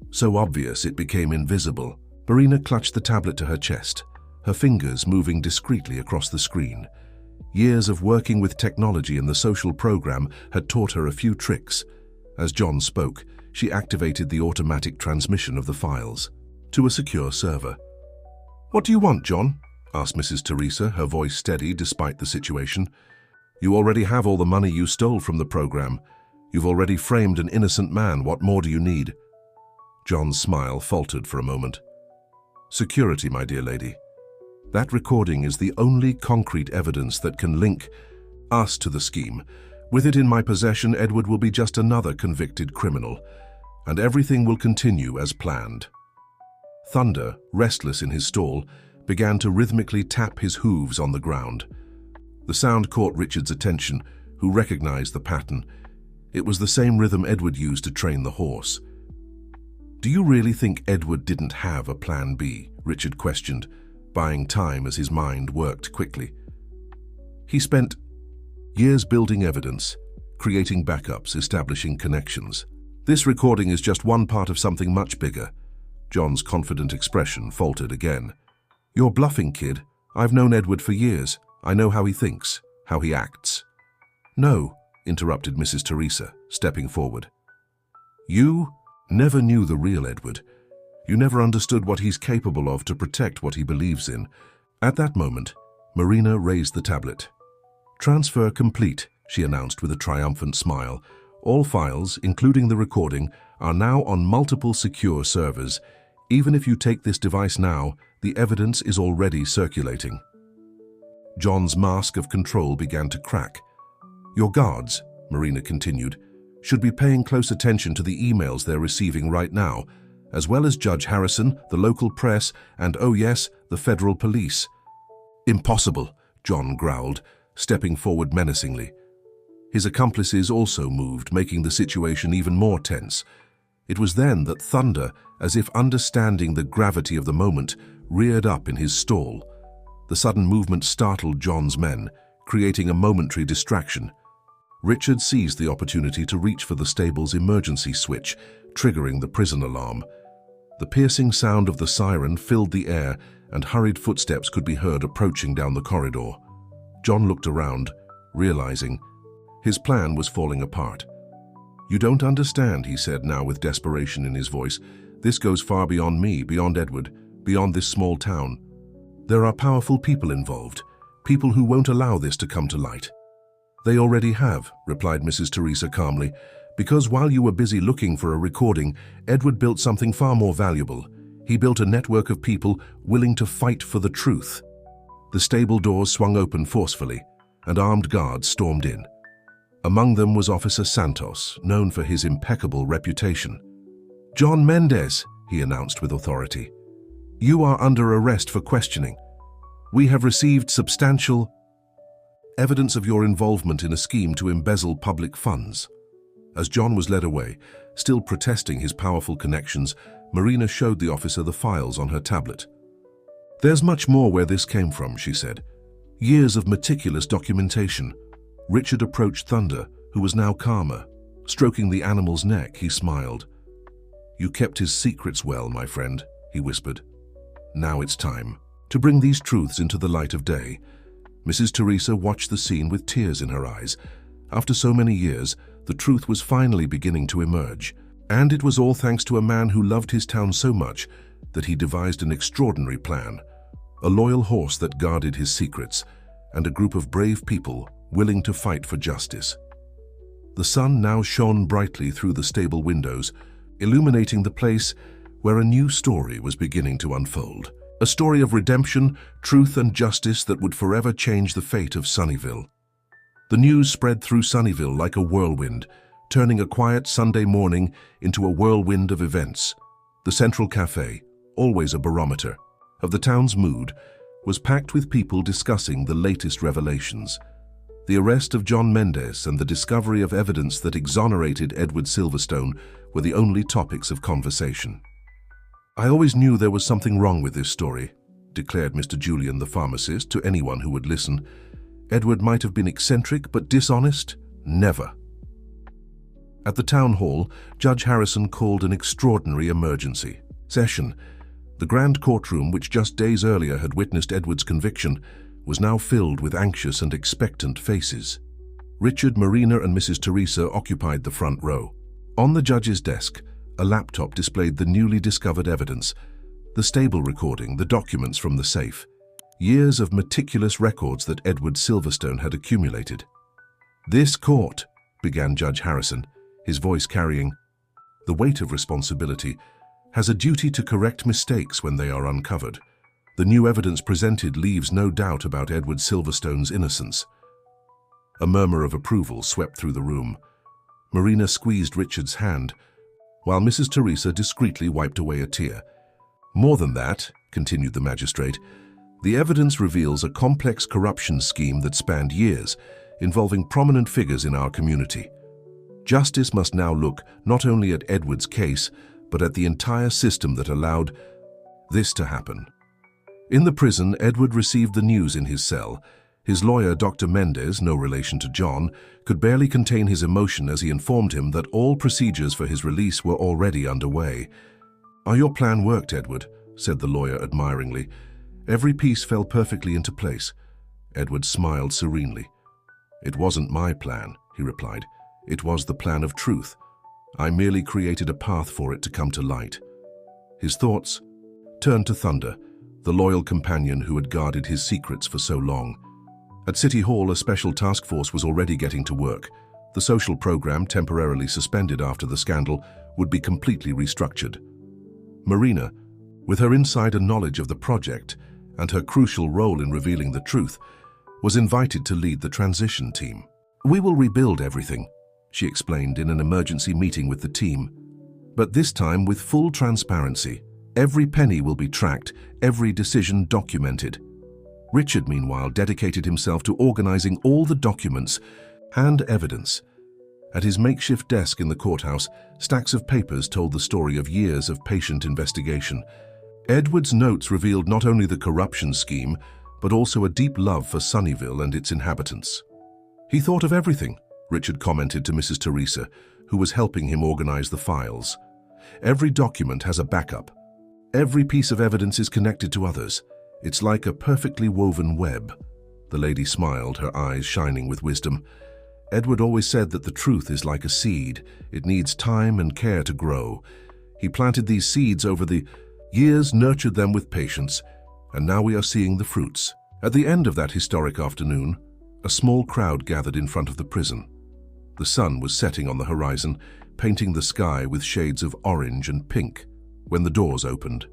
So obvious it became invisible. Marina clutched the tablet to her chest, her fingers moving discreetly across the screen. Years of working with technology in the social program had taught her a few tricks. As John spoke, she activated the automatic transmission of the files to a secure server. "What do you want, John?" asked Mrs. Teresa, her voice steady despite the situation. "You already have all the money you stole from the program. You've already framed an innocent man. What more do you need?" John's smile faltered for a moment. "Security, my dear lady. That recording is the only concrete evidence that can link us to the scheme. With it in my possession, Edward will be just another convicted criminal, and everything will continue as planned." Thunder, restless in his stall, began to rhythmically tap his hooves on the ground. The sound caught Richard's attention, who recognized the pattern. It was the same rhythm Edward used to train the horse. "Do you really think Edward didn't have a plan B?" Richard questioned, buying time as his mind worked quickly. "He spent years building evidence, creating backups, establishing connections. This recording is just one part of something much bigger." John's confident expression faltered again. "You're bluffing, kid. I've known Edward for years. I know how he thinks, how he acts." "No," interrupted Mrs. Teresa, stepping forward. "You never knew the real Edward. You never understood what he's capable of to protect what he believes in." At that moment, Marina raised the tablet. "Transfer complete," she announced with a triumphant smile. "All files, including the recording, are now on multiple secure servers. Even if you take this device now, the evidence is already circulating." John's mask of control began to crack. "Your guards," Marina continued, "should be paying close attention to the emails they're receiving right now, as well as Judge Harrison, the local press, and, oh yes, the federal police." "Impossible," John growled, stepping forward menacingly. His accomplices also moved, making the situation even more tense. It was then that Thunder, as if understanding the gravity of the moment, reared up in his stall. The sudden movement startled John's men, creating a momentary distraction. Richard seized the opportunity to reach for the stable's emergency switch, triggering the prison alarm. The piercing sound of the siren filled the air, and hurried footsteps could be heard approaching down the corridor. John looked around, realizing his plan was falling apart. "You don't understand," he said, now with desperation in his voice. "This goes far beyond me, beyond Edward, beyond this small town. There are powerful people involved, people who won't allow this to come to light." "They already have," replied Mrs. Teresa calmly, "because while you were busy looking for a recording, Edward built something far more valuable. He built a network of people willing to fight for the truth." The stable doors swung open forcefully, and armed guards stormed in. Among them was Officer Santos, known for his impeccable reputation. "John Mendez," he announced with authority. "You are under arrest for questioning. We have received substantial evidence of your involvement in a scheme to embezzle public funds." As John was led away, still protesting his powerful connections, Marina showed the officer the files on her tablet. "There's much more where this came from," she said. "Years of meticulous documentation." Richard approached Thunder, who was now calmer. Stroking the animal's neck, he smiled. "You kept his secrets well, my friend," he whispered. "Now it's time to bring these truths into the light of day." Mrs. Teresa watched the scene with tears in her eyes. After so many years, the truth was finally beginning to emerge. And it was all thanks to a man who loved his town so much that he devised an extraordinary plan. A loyal horse that guarded his secrets, and a group of brave people willing to fight for justice. The sun now shone brightly through the stable windows, illuminating the place where a new story was beginning to unfold. A story of redemption, truth and justice that would forever change the fate of Sunnyville. The news spread through Sunnyville like a whirlwind, turning a quiet Sunday morning into a whirlwind of events. The Central Cafe, always a barometer of the town's mood, was packed with people discussing the latest revelations. The arrest of John Mendez and the discovery of evidence that exonerated Edward Silverstone were the only topics of conversation. "I always knew there was something wrong with this story," declared Mr. Julian the pharmacist to anyone who would listen. "Edward might have been eccentric, but dishonest? Never." At the town hall, Judge Harrison called an extraordinary emergency session. The grand courtroom, which just days earlier had witnessed Edward's conviction, was now filled with anxious and expectant faces. Richard, Marina, and Mrs. Teresa occupied the front row. On the judge's desk, a laptop displayed the newly discovered evidence, the stable recording, the documents from the safe, years of meticulous records that Edward Silverstone had accumulated. "This court," began Judge Harrison, his voice carrying the weight of responsibility, "has a duty to correct mistakes when they are uncovered. The new evidence presented leaves no doubt about Edward Silverstone's innocence." A murmur of approval swept through the room. Marina squeezed Richard's hand, while Mrs. Teresa discreetly wiped away a tear. "More than that," continued the magistrate, "the evidence reveals a complex corruption scheme that spanned years, involving prominent figures in our community. Justice must now look not only at Edward's case, but at the entire system that allowed this to happen." In the prison, Edward received the news in his cell. His lawyer, Dr. Mendez, no relation to John, could barely contain his emotion as he informed him that all procedures for his release were already underway. Your plan worked, Edward," said the lawyer admiringly. "Every piece fell perfectly into place." Edward smiled serenely. "It wasn't my plan," he replied. "It was the plan of truth. I merely created a path for it to come to light." His thoughts turned to Thunder, the loyal companion who had guarded his secrets for so long. At City Hall, a special task force was already getting to work. The social program, temporarily suspended after the scandal, would be completely restructured. Marina, with her insider knowledge of the project and her crucial role in revealing the truth, was invited to lead the transition team. "We will rebuild everything," she explained in an emergency meeting with the team. "But this time with full transparency. Every penny will be tracked, every decision documented." Richard, meanwhile, dedicated himself to organizing all the documents and evidence. At his makeshift desk in the courthouse, stacks of papers told the story of years of patient investigation. Edward's notes revealed not only the corruption scheme, but also a deep love for Sunnyville and its inhabitants. "He thought of everything," Richard commented to Mrs. Teresa, who was helping him organize the files. "Every document has a backup. Every piece of evidence is connected to others. It's like a perfectly woven web." The lady smiled, her eyes shining with wisdom. "Edward always said that the truth is like a seed. It needs time and care to grow. He planted these seeds over the years, nurtured them with patience, and now we are seeing the fruits." At the end of that historic afternoon, a small crowd gathered in front of the prison. The sun was setting on the horizon, painting the sky with shades of orange and pink, when the doors opened.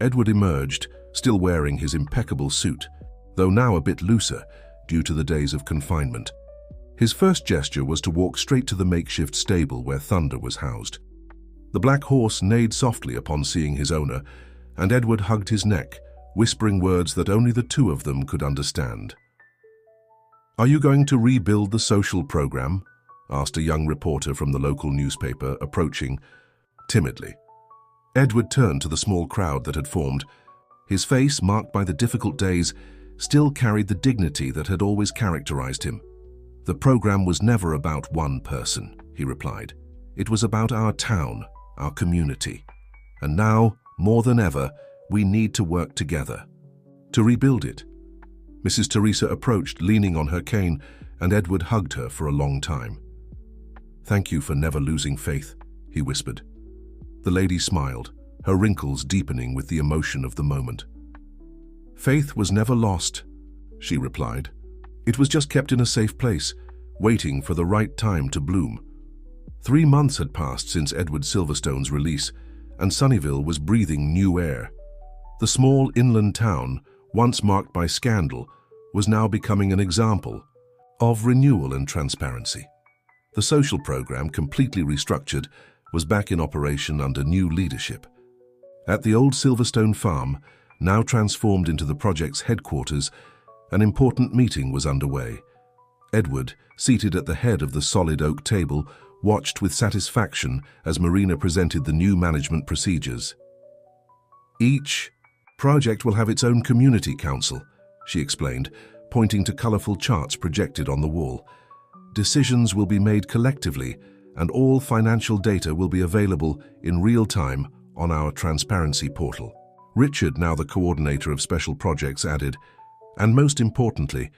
Edward emerged, still wearing his impeccable suit, though now a bit looser due to the days of confinement. His first gesture was to walk straight to the makeshift stable where Thunder was housed. The black horse neighed softly upon seeing his owner, and Edward hugged his neck, whispering words that only the two of them could understand. "Are you going to rebuild the social program?" asked a young reporter from the local newspaper, approaching timidly. Edward turned to the small crowd that had formed. His face, marked by the difficult days, still carried the dignity that had always characterized him. "The program was never about one person," he replied. "It was about our town, our community. And now, more than ever, we need to work together to rebuild it." Mrs. Teresa approached, leaning on her cane, and Edward hugged her for a long time. "Thank you for never losing faith," he whispered. The lady smiled, her wrinkles deepening with the emotion of the moment. "Faith was never lost," she replied. "It was just kept in a safe place, waiting for the right time to bloom." 3 months had passed since Edward Silverstone's release, and Sunnyville was breathing new air. The small inland town, once marked by scandal, was now becoming an example of renewal and transparency. The social program, completely restructured, was back in operation under new leadership. At the old Silverstone farm, now transformed into the project's headquarters, an important meeting was underway. Edward, seated at the head of the solid oak table, watched with satisfaction as Marina presented the new management procedures. "Each project will have its own community council," she explained, pointing to colorful charts projected on the wall. "Decisions will be made collectively, and all financial data will be available in real time on our transparency portal. Richard, now the coordinator of special projects, added, and most importantly,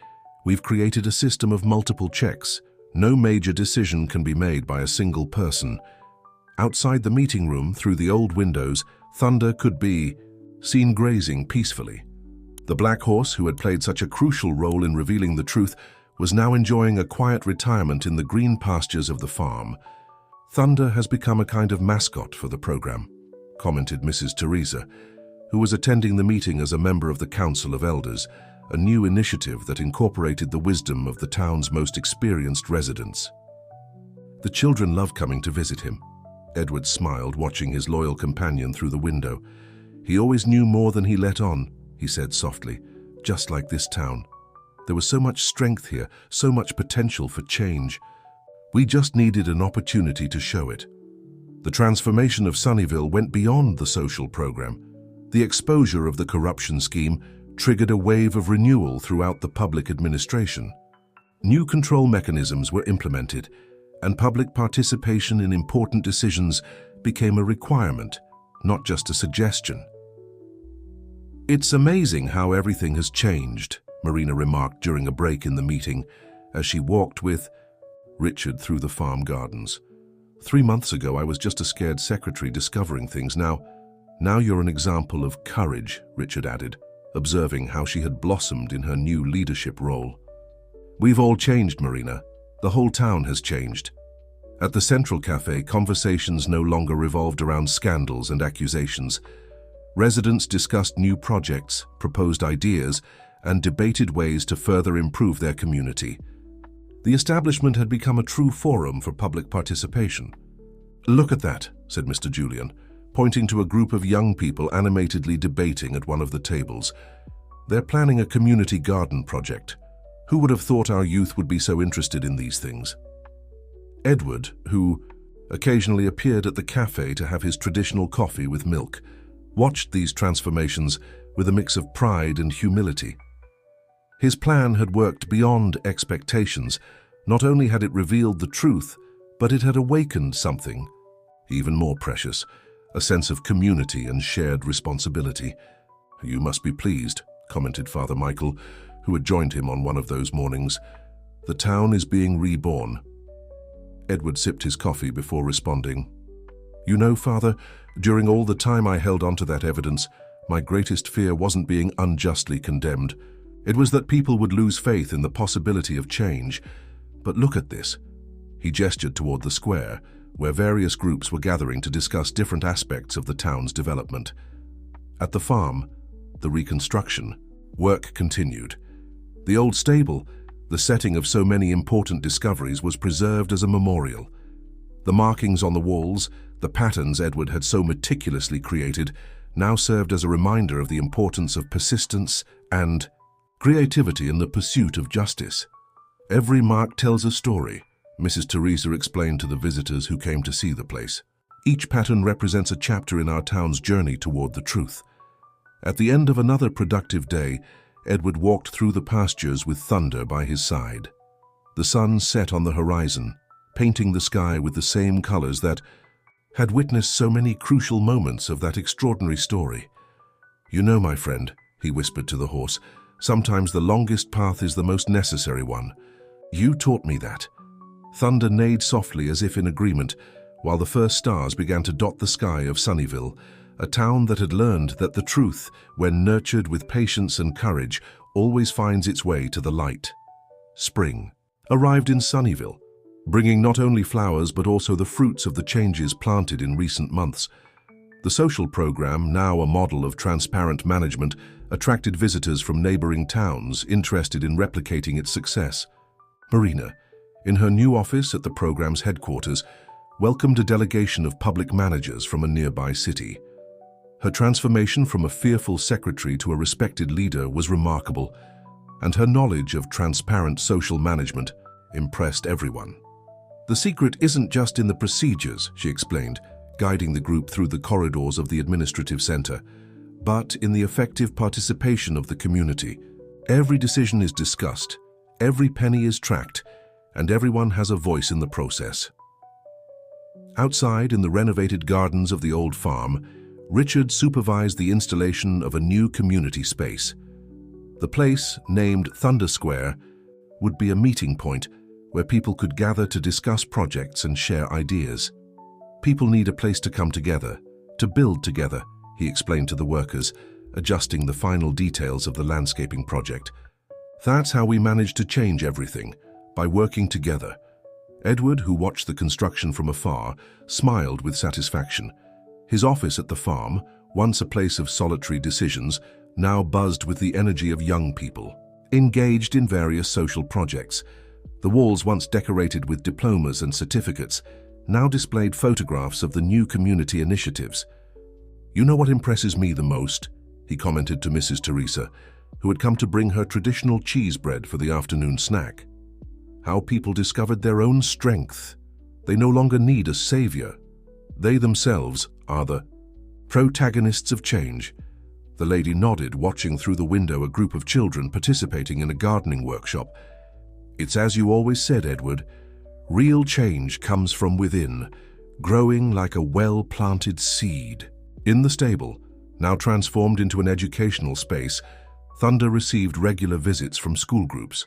we've created a system of multiple checks. No major decision can be made by a single person. Outside the meeting room, through the old windows, Thunder could be seen grazing peacefully. The black horse, who had played such a crucial role in revealing the truth, was now enjoying a quiet retirement in the green pastures of the farm. Thunder has become a kind of mascot for the program, commented Mrs. Teresa, who was attending the meeting as a member of the Council of Elders, a new initiative that incorporated the wisdom of the town's most experienced residents. The children love coming to visit him. Edward smiled, watching his loyal companion through the window. He always knew more than he let on, he said softly, just like this town. There was so much strength here, so much potential for change. We just needed an opportunity to show it. The transformation of Sunnyville went beyond the social program. The exposure of the corruption scheme triggered a wave of renewal throughout the public administration. New control mechanisms were implemented, and public participation in important decisions became a requirement, not just a suggestion. It's amazing how everything has changed, Marina remarked during a break in the meeting as she walked with Richard through the farm gardens. 3 months ago, I was just a scared secretary discovering things. Now you're an example of courage, Richard added, observing how she had blossomed in her new leadership role. We've all changed, Marina. The whole town has changed. At the Central Cafe, conversations no longer revolved around scandals and accusations. Residents discussed new projects, proposed ideas, and debated ways to further improve their community. The establishment had become a true forum for public participation. Look at that, said Mr. Julian, pointing to a group of young people animatedly debating at one of the tables. They're planning a community garden project. Who would have thought our youth would be so interested in these things? Edward, who occasionally appeared at the cafe to have his traditional coffee with milk, watched these transformations with a mix of pride and humility. His plan had worked beyond expectations. Not only had it revealed the truth, but it had awakened something even more precious, a sense of community and shared responsibility. You must be pleased, commented Father Michael, who had joined him on one of those mornings. The town is being reborn. Edward sipped his coffee before responding. You know, Father, during all the time I held on to that evidence, my greatest fear wasn't being unjustly condemned. It was that people would lose faith in the possibility of change. But look at this. He gestured toward the square, where various groups were gathering to discuss different aspects of the town's development. At the farm, the reconstruction, work continued. The old stable, the setting of so many important discoveries, was preserved as a memorial. The markings on the walls, the patterns Edward had so meticulously created, now served as a reminder of the importance of persistence and creativity in the pursuit of justice. Every mark tells a story, Mrs. Teresa explained to the visitors who came to see the place. Each pattern represents a chapter in our town's journey toward the truth. At the end of another productive day, Edward walked through the pastures with Thunder by his side. The sun set on the horizon, painting the sky with the same colors that had witnessed so many crucial moments of that extraordinary story. You know, my friend, he whispered to the horse, sometimes the longest path is the most necessary one. You taught me that. Thunder neighed softly as if in agreement, while the first stars began to dot the sky of Sunnyville, a town that had learned that the truth, when nurtured with patience and courage, always finds its way to the light. Spring arrived in Sunnyville, bringing not only flowers but also the fruits of the changes planted in recent months. The social program, now a model of transparent management, attracted visitors from neighboring towns interested in replicating its success. Marina, in her new office at the program's headquarters, welcomed a delegation of public managers from a nearby city. Her transformation from a fearful secretary to a respected leader was remarkable, and her knowledge of transparent social management impressed everyone. The secret isn't just in the procedures, she explained, guiding the group through the corridors of the administrative center, but in the effective participation of the community. Every decision is discussed, every penny is tracked, and everyone has a voice in the process. Outside, in the renovated gardens of the old farm, Richard supervised the installation of a new community space. The place, named Thunder Square, would be a meeting point where people could gather to discuss projects and share ideas. People need a place to come together, to build together, he explained to the workers, adjusting the final details of the landscaping project. That's how we managed to change everything, by working together. Edward, who watched the construction from afar, smiled with satisfaction. His office at the farm, once a place of solitary decisions, now buzzed with the energy of young people, engaged in various social projects. The walls, once decorated with diplomas and certificates, now displayed photographs of the new community initiatives. "You know what impresses me the most?" he commented to Mrs. Teresa, who had come to bring her traditional cheese bread for the afternoon snack. "How people discovered their own strength. They no longer need a savior. They themselves are the protagonists of change." The lady nodded, watching through the window a group of children participating in a gardening workshop. "It's as you always said, Edward. Real change comes from within, growing like a well-planted seed." In the stable, now transformed into an educational space, Thunder received regular visits from school groups.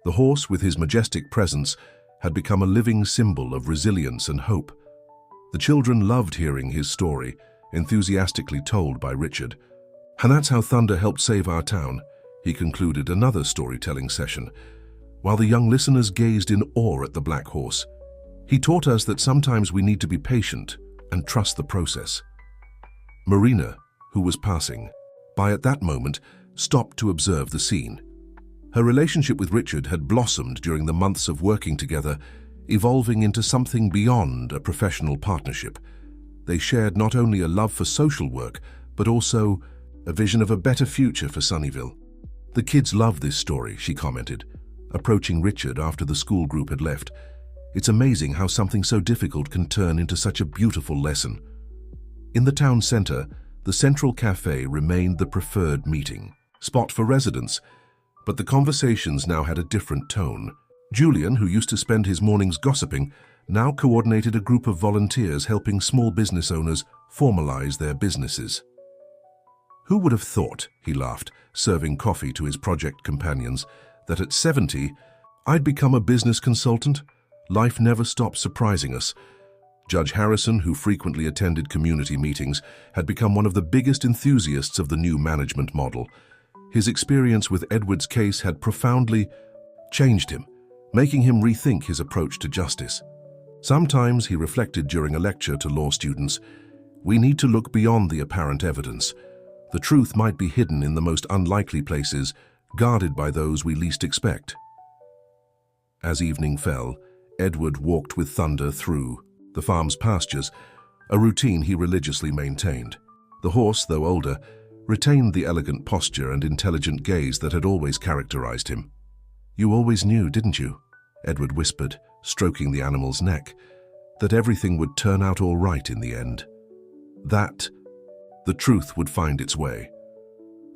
The horse, with his majestic presence, had become a living symbol of resilience and hope. The children loved hearing his story, enthusiastically told by Richard. "And that's how Thunder helped save our town," he concluded another storytelling session, while the young listeners gazed in awe at the black horse. "He taught us that sometimes we need to be patient and trust the process." Marina, who was passing by at that moment, stopped to observe the scene. Her relationship with Richard had blossomed during the months of working together, evolving into something beyond a professional partnership. They shared not only a love for social work, but also a vision of a better future for Sunnyvale. "The kids love this story," she commented, approaching Richard after the school group had left. "It's amazing how something so difficult can turn into such a beautiful lesson." In the town center, the Central Cafe remained the preferred meeting spot for residents, but the conversations now had a different tone. Julian, who used to spend his mornings gossiping, now coordinated a group of volunteers helping small business owners formalize their businesses. "Who would have thought," he laughed, serving coffee to his project companions, "that at 70, I'd become a business consultant? Life never stops surprising us." Judge Harrison, who frequently attended community meetings, had become one of the biggest enthusiasts of the new management model. His experience with Edward's case had profoundly changed him, making him rethink his approach to justice. Sometimes, he reflected during a lecture to law students, we need to look beyond the apparent evidence. The truth might be hidden in the most unlikely places, guarded by those we least expect. As evening fell, Edward walked with Thunder through the farm's pastures, a routine he religiously maintained. The horse, though older, retained the elegant posture and intelligent gaze that had always characterized him. "You always knew, didn't you?" Edward whispered, stroking the animal's neck, "that everything would turn out all right in the end. That the truth would find its way."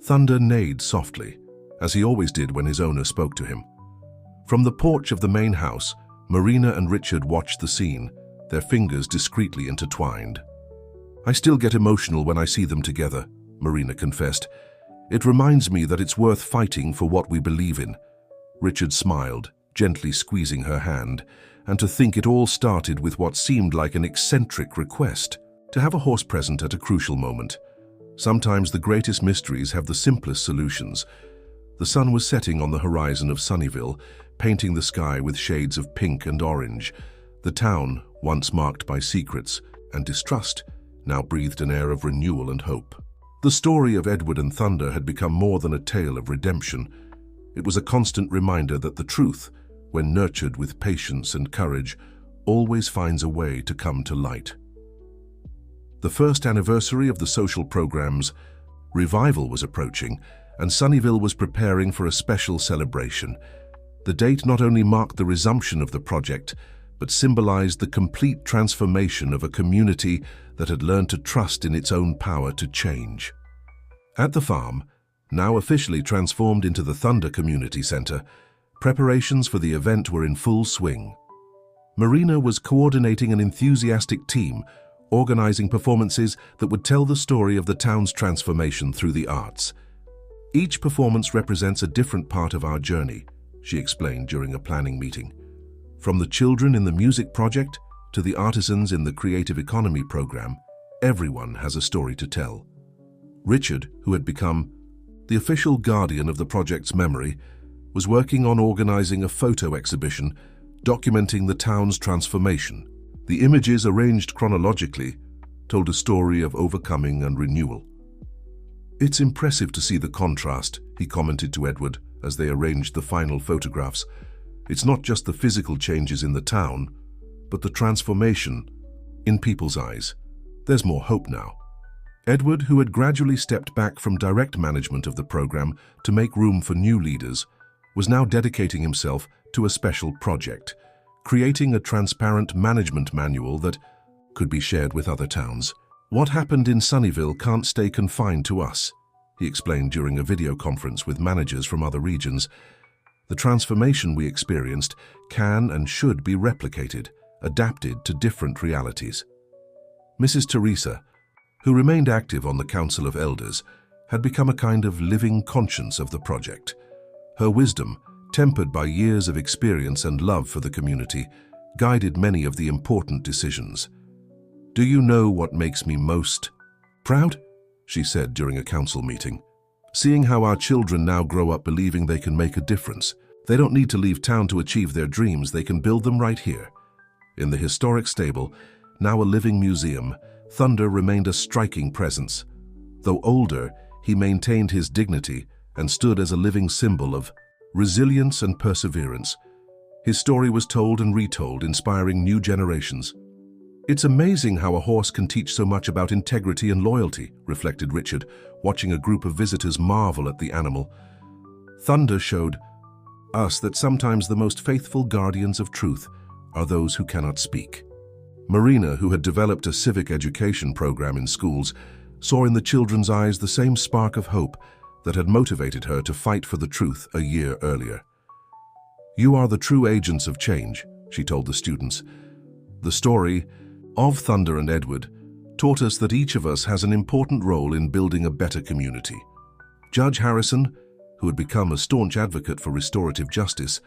Thunder neighed softly, as he always did when his owner spoke to him. From the porch of the main house, Marina and Richard watched the scene, their fingers discreetly intertwined. "I still get emotional when I see them together," Marina confessed. "It reminds me that it's worth fighting for what we believe in." Richard smiled, gently squeezing her hand, and to think it all started with what seemed like an eccentric request, to have a horse present at a crucial moment. Sometimes the greatest mysteries have the simplest solutions. The sun was setting on the horizon of Sunnyvale, painting the sky with shades of pink and orange. The town, once marked by secrets and distrust, now breathed an air of renewal and hope. The story of Edward and Thunder had become more than a tale of redemption. It was a constant reminder that the truth, when nurtured with patience and courage, always finds a way to come to light. The first anniversary of the social program's revival was approaching, and Sunnyvale was preparing for a special celebration. The date not only marked the resumption of the project, but symbolized the complete transformation of a community that had learned to trust in its own power to change. At the farm, now officially transformed into the Thunder Community Center, preparations for the event were in full swing. Marina was coordinating an enthusiastic team, organizing performances that would tell the story of the town's transformation through the arts. Each performance represents a different part of our journey, she explained during a planning meeting. From the children in the music project to the artisans in the creative economy program, everyone has a story to tell. Richard, who had become the official guardian of the project's memory, was working on organizing a photo exhibition documenting the town's transformation. The images, arranged chronologically, told a story of overcoming and renewal. "It's impressive to see the contrast," he commented to Edward as they arranged the final photographs. "It's not just the physical changes in the town, but the transformation in people's eyes. There's more hope now." Edward, who had gradually stepped back from direct management of the program to make room for new leaders, was now dedicating himself to a special project, creating a transparent management manual that could be shared with other towns. "What happened in Sunnyvale can't stay confined to us," he explained during a video conference with managers from other regions. "The transformation we experienced can and should be replicated, adapted to different realities." Mrs. Teresa, who remained active on the Council of Elders, had become a kind of living conscience of the project. Her wisdom, tempered by years of experience and love for the community, guided many of the important decisions. "Do you know what makes me most proud?" she said during a council meeting. "Seeing how our children now grow up believing they can make a difference. They don't need to leave town to achieve their dreams, they can build them right here." In the historic stable, now a living museum, Thunder remained a striking presence. Though older, he maintained his dignity and stood as a living symbol of resilience and perseverance. His story was told and retold, inspiring new generations. "It's amazing how a horse can teach so much about integrity and loyalty," reflected Richard, watching a group of visitors marvel at the animal. "Thunder showed us that sometimes the most faithful guardians of truth are those who cannot speak." Marina, who had developed a civic education program in schools, saw in the children's eyes the same spark of hope that had motivated her to fight for the truth a year earlier. "You are the true agents of change," she told the students. The story of Thunder and Edward taught us that each of us has an important role in building a better community. Judge Harrison, who had become a staunch advocate for restorative justice,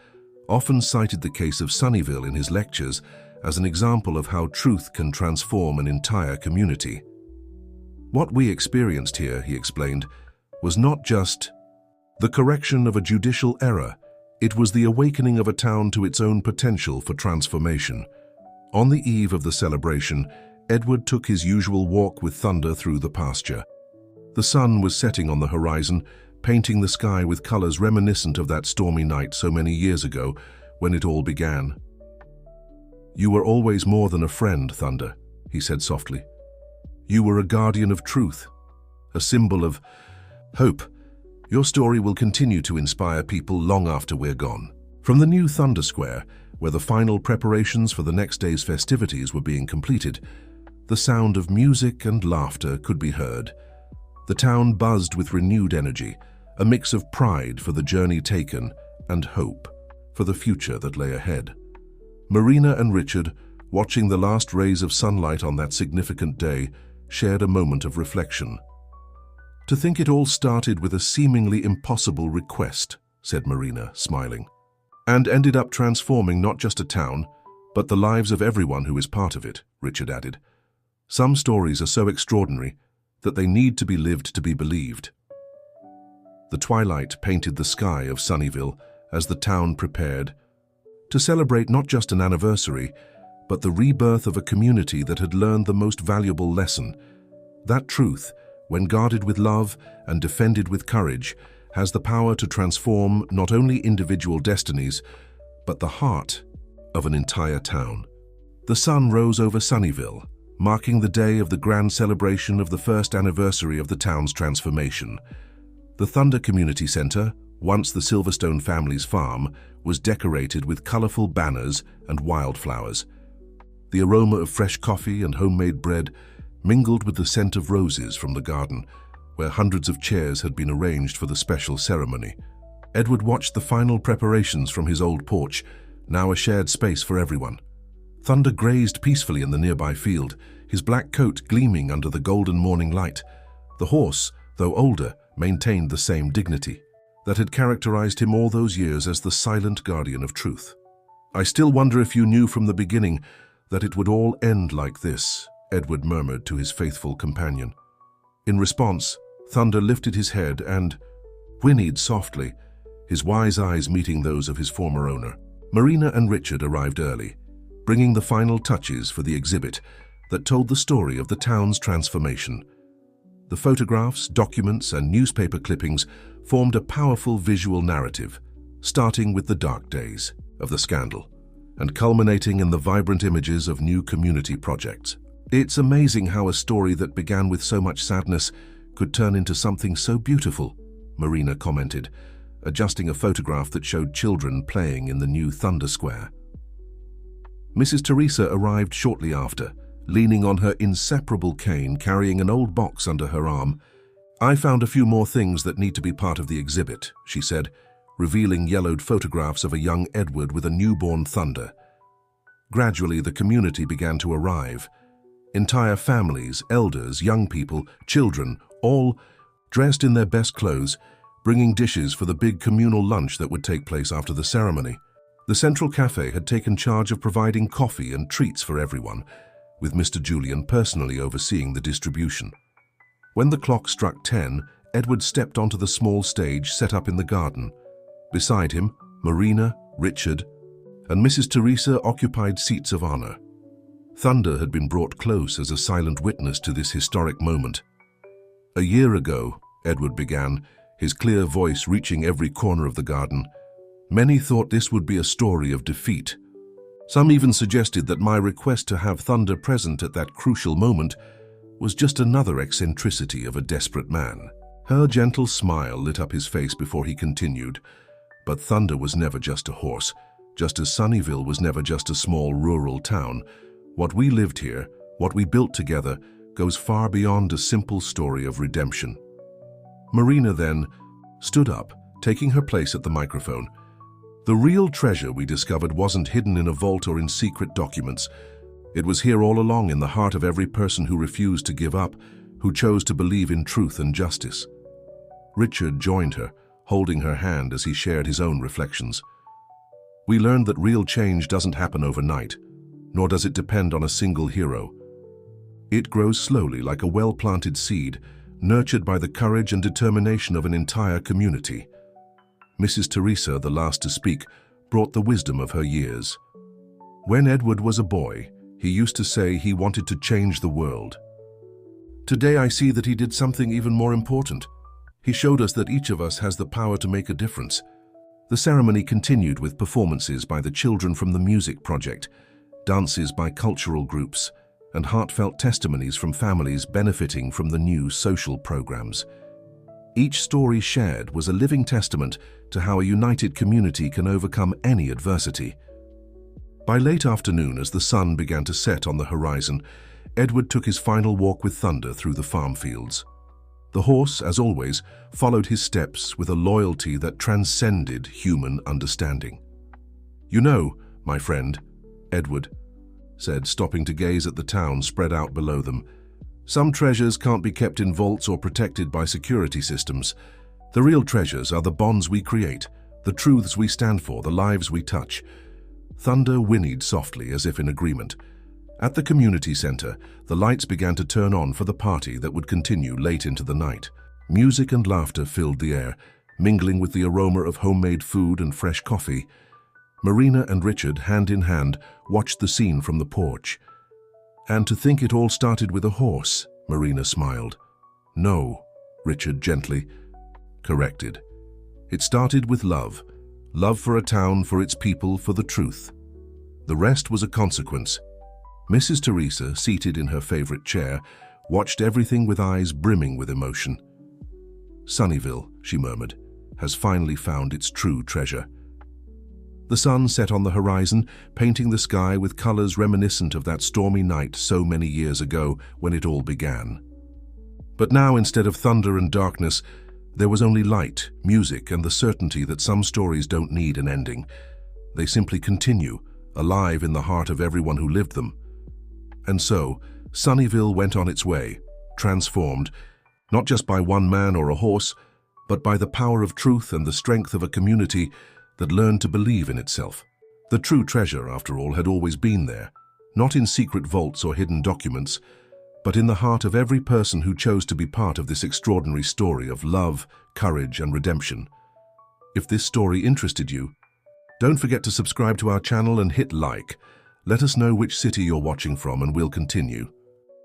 often cited the case of Sunnyvale in his lectures as an example of how truth can transform an entire community. "What we experienced here," he explained, "was not just the correction of a judicial error, it was the awakening of a town to its own potential for transformation." On the eve of the celebration, Edward took his usual walk with Thunder through the pasture. The sun was setting on the horizon, painting the sky with colors reminiscent of that stormy night so many years ago when it all began. "You were always more than a friend, Thunder," he said softly. "You were a guardian of truth, a symbol of hope. Your story will continue to inspire people long after we're gone." From the new Thunder Square, where the final preparations for the next day's festivities were being completed, the sound of music and laughter could be heard. The town buzzed with renewed energy, a mix of pride for the journey taken and hope for the future that lay ahead. Marina and Richard, watching the last rays of sunlight on that significant day, shared a moment of reflection. "To think it all started with a seemingly impossible request," said Marina, smiling, "and ended up transforming not just a town, but the lives of everyone who is part of it," Richard added. "Some stories are so extraordinary that they need to be lived to be believed." The twilight painted the sky of Sunnyvale as the town prepared to celebrate not just an anniversary, but the rebirth of a community that had learned the most valuable lesson. That truth, when guarded with love and defended with courage, has the power to transform not only individual destinies, but the heart of an entire town. The sun rose over Sunnyvale, marking the day of the grand celebration of the first anniversary of the town's transformation. The Thunder Community Center, once the Silverstone family's farm, was decorated with colorful banners and wildflowers. The aroma of fresh coffee and homemade bread mingled with the scent of roses from the garden, where hundreds of chairs had been arranged for the special ceremony. Edward watched the final preparations from his old porch, now a shared space for everyone. Thunder grazed peacefully in the nearby field, his black coat gleaming under the golden morning light. The horse, though older, maintained the same dignity that had characterized him all those years as the silent guardian of truth. "I still wonder if you knew from the beginning that it would all end like this," Edward murmured to his faithful companion. In response, Thunder lifted his head and whinnied softly, his wise eyes meeting those of his former owner. Marina and Richard arrived early, bringing the final touches for the exhibit that told the story of the town's transformation. The photographs, documents, and newspaper clippings formed a powerful visual narrative, starting with the dark days of the scandal and culminating in the vibrant images of new community projects. "It's amazing how a story that began with so much sadness could turn into something so beautiful," Marina commented, adjusting a photograph that showed children playing in the new Thunder Square. Mrs. Teresa arrived shortly after, leaning on her inseparable cane, carrying an old box under her arm. "I found a few more things that need to be part of the exhibit," she said, revealing yellowed photographs of a young Edward with a newborn Thunder. Gradually, the community began to arrive. Entire families, elders, young people, children, all dressed in their best clothes, bringing dishes for the big communal lunch that would take place after the ceremony. The Central Cafe had taken charge of providing coffee and treats for everyone, with Mr. Julian personally overseeing the distribution. When the clock struck 10, Edward stepped onto the small stage set up in the garden. Beside him, Marina, Richard, and Mrs. Teresa occupied seats of honor. Thunder had been brought close as a silent witness to this historic moment. "A year ago," Edward began, his clear voice reaching every corner of the garden, "many thought this would be a story of defeat. Some even suggested that my request to have Thunder present at that crucial moment was just another eccentricity of a desperate man." Her gentle smile lit up his face before he continued, "But Thunder was never just a horse, just as Sunnyville was never just a small rural town. What we lived here, what we built together, goes far beyond a simple story of redemption." Marina then stood up, taking her place at the microphone. "The real treasure we discovered wasn't hidden in a vault or in secret documents. It was here all along, in the heart of every person who refused to give up, who chose to believe in truth and justice." Richard joined her, holding her hand as he shared his own reflections. "We learned that real change doesn't happen overnight, nor does it depend on a single hero. It grows slowly like a well-planted seed, nurtured by the courage and determination of an entire community." Mrs. Teresa, the last to speak, brought the wisdom of her years. "When Edward was a boy, he used to say he wanted to change the world. Today I see that he did something even more important. He showed us that each of us has the power to make a difference." The ceremony continued with performances by the children from the music project, dances by cultural groups, and heartfelt testimonies from families benefiting from the new social programs. Each story shared was a living testament to how a united community can overcome any adversity. By late afternoon, as the sun began to set on the horizon, Edward took his final walk with Thunder through the farm fields. The horse, as always, followed his steps with a loyalty that transcended human understanding. "You know, my friend," Edward said, stopping to gaze at the town spread out below them, "some treasures can't be kept in vaults or protected by security systems. The real treasures are the bonds we create, the truths we stand for, the lives we touch." Thunder whinnied softly, as if in agreement. At the community center, the lights began to turn on for the party that would continue late into the night. Music and laughter filled the air, mingling with the aroma of homemade food and fresh coffee. Marina and Richard, hand in hand, watched the scene from the porch. "And to think it all started with a horse," Marina smiled. "No," Richard gently corrected. "It started with love. Love for a town, for its people, for the truth. The rest was a consequence." Mrs. Teresa, seated in her favorite chair, watched everything with eyes brimming with emotion. "Sunnyville," she murmured, "has finally found its true treasure." The sun set on the horizon, painting the sky with colors reminiscent of that stormy night so many years ago when it all began. But now, instead of thunder and darkness, there was only light, music, and the certainty that some stories don't need an ending. They simply continue, alive in the heart of everyone who lived them. And so, Sunnyville went on its way, transformed, not just by one man or a horse, but by the power of truth and the strength of a community that learned to believe in itself. The true treasure, after all, had always been there, not in secret vaults or hidden documents, but in the heart of every person who chose to be part of this extraordinary story of love, courage, and redemption. If this story interested you, don't forget to subscribe to our channel and hit like. Let us know which city you're watching from and we'll continue.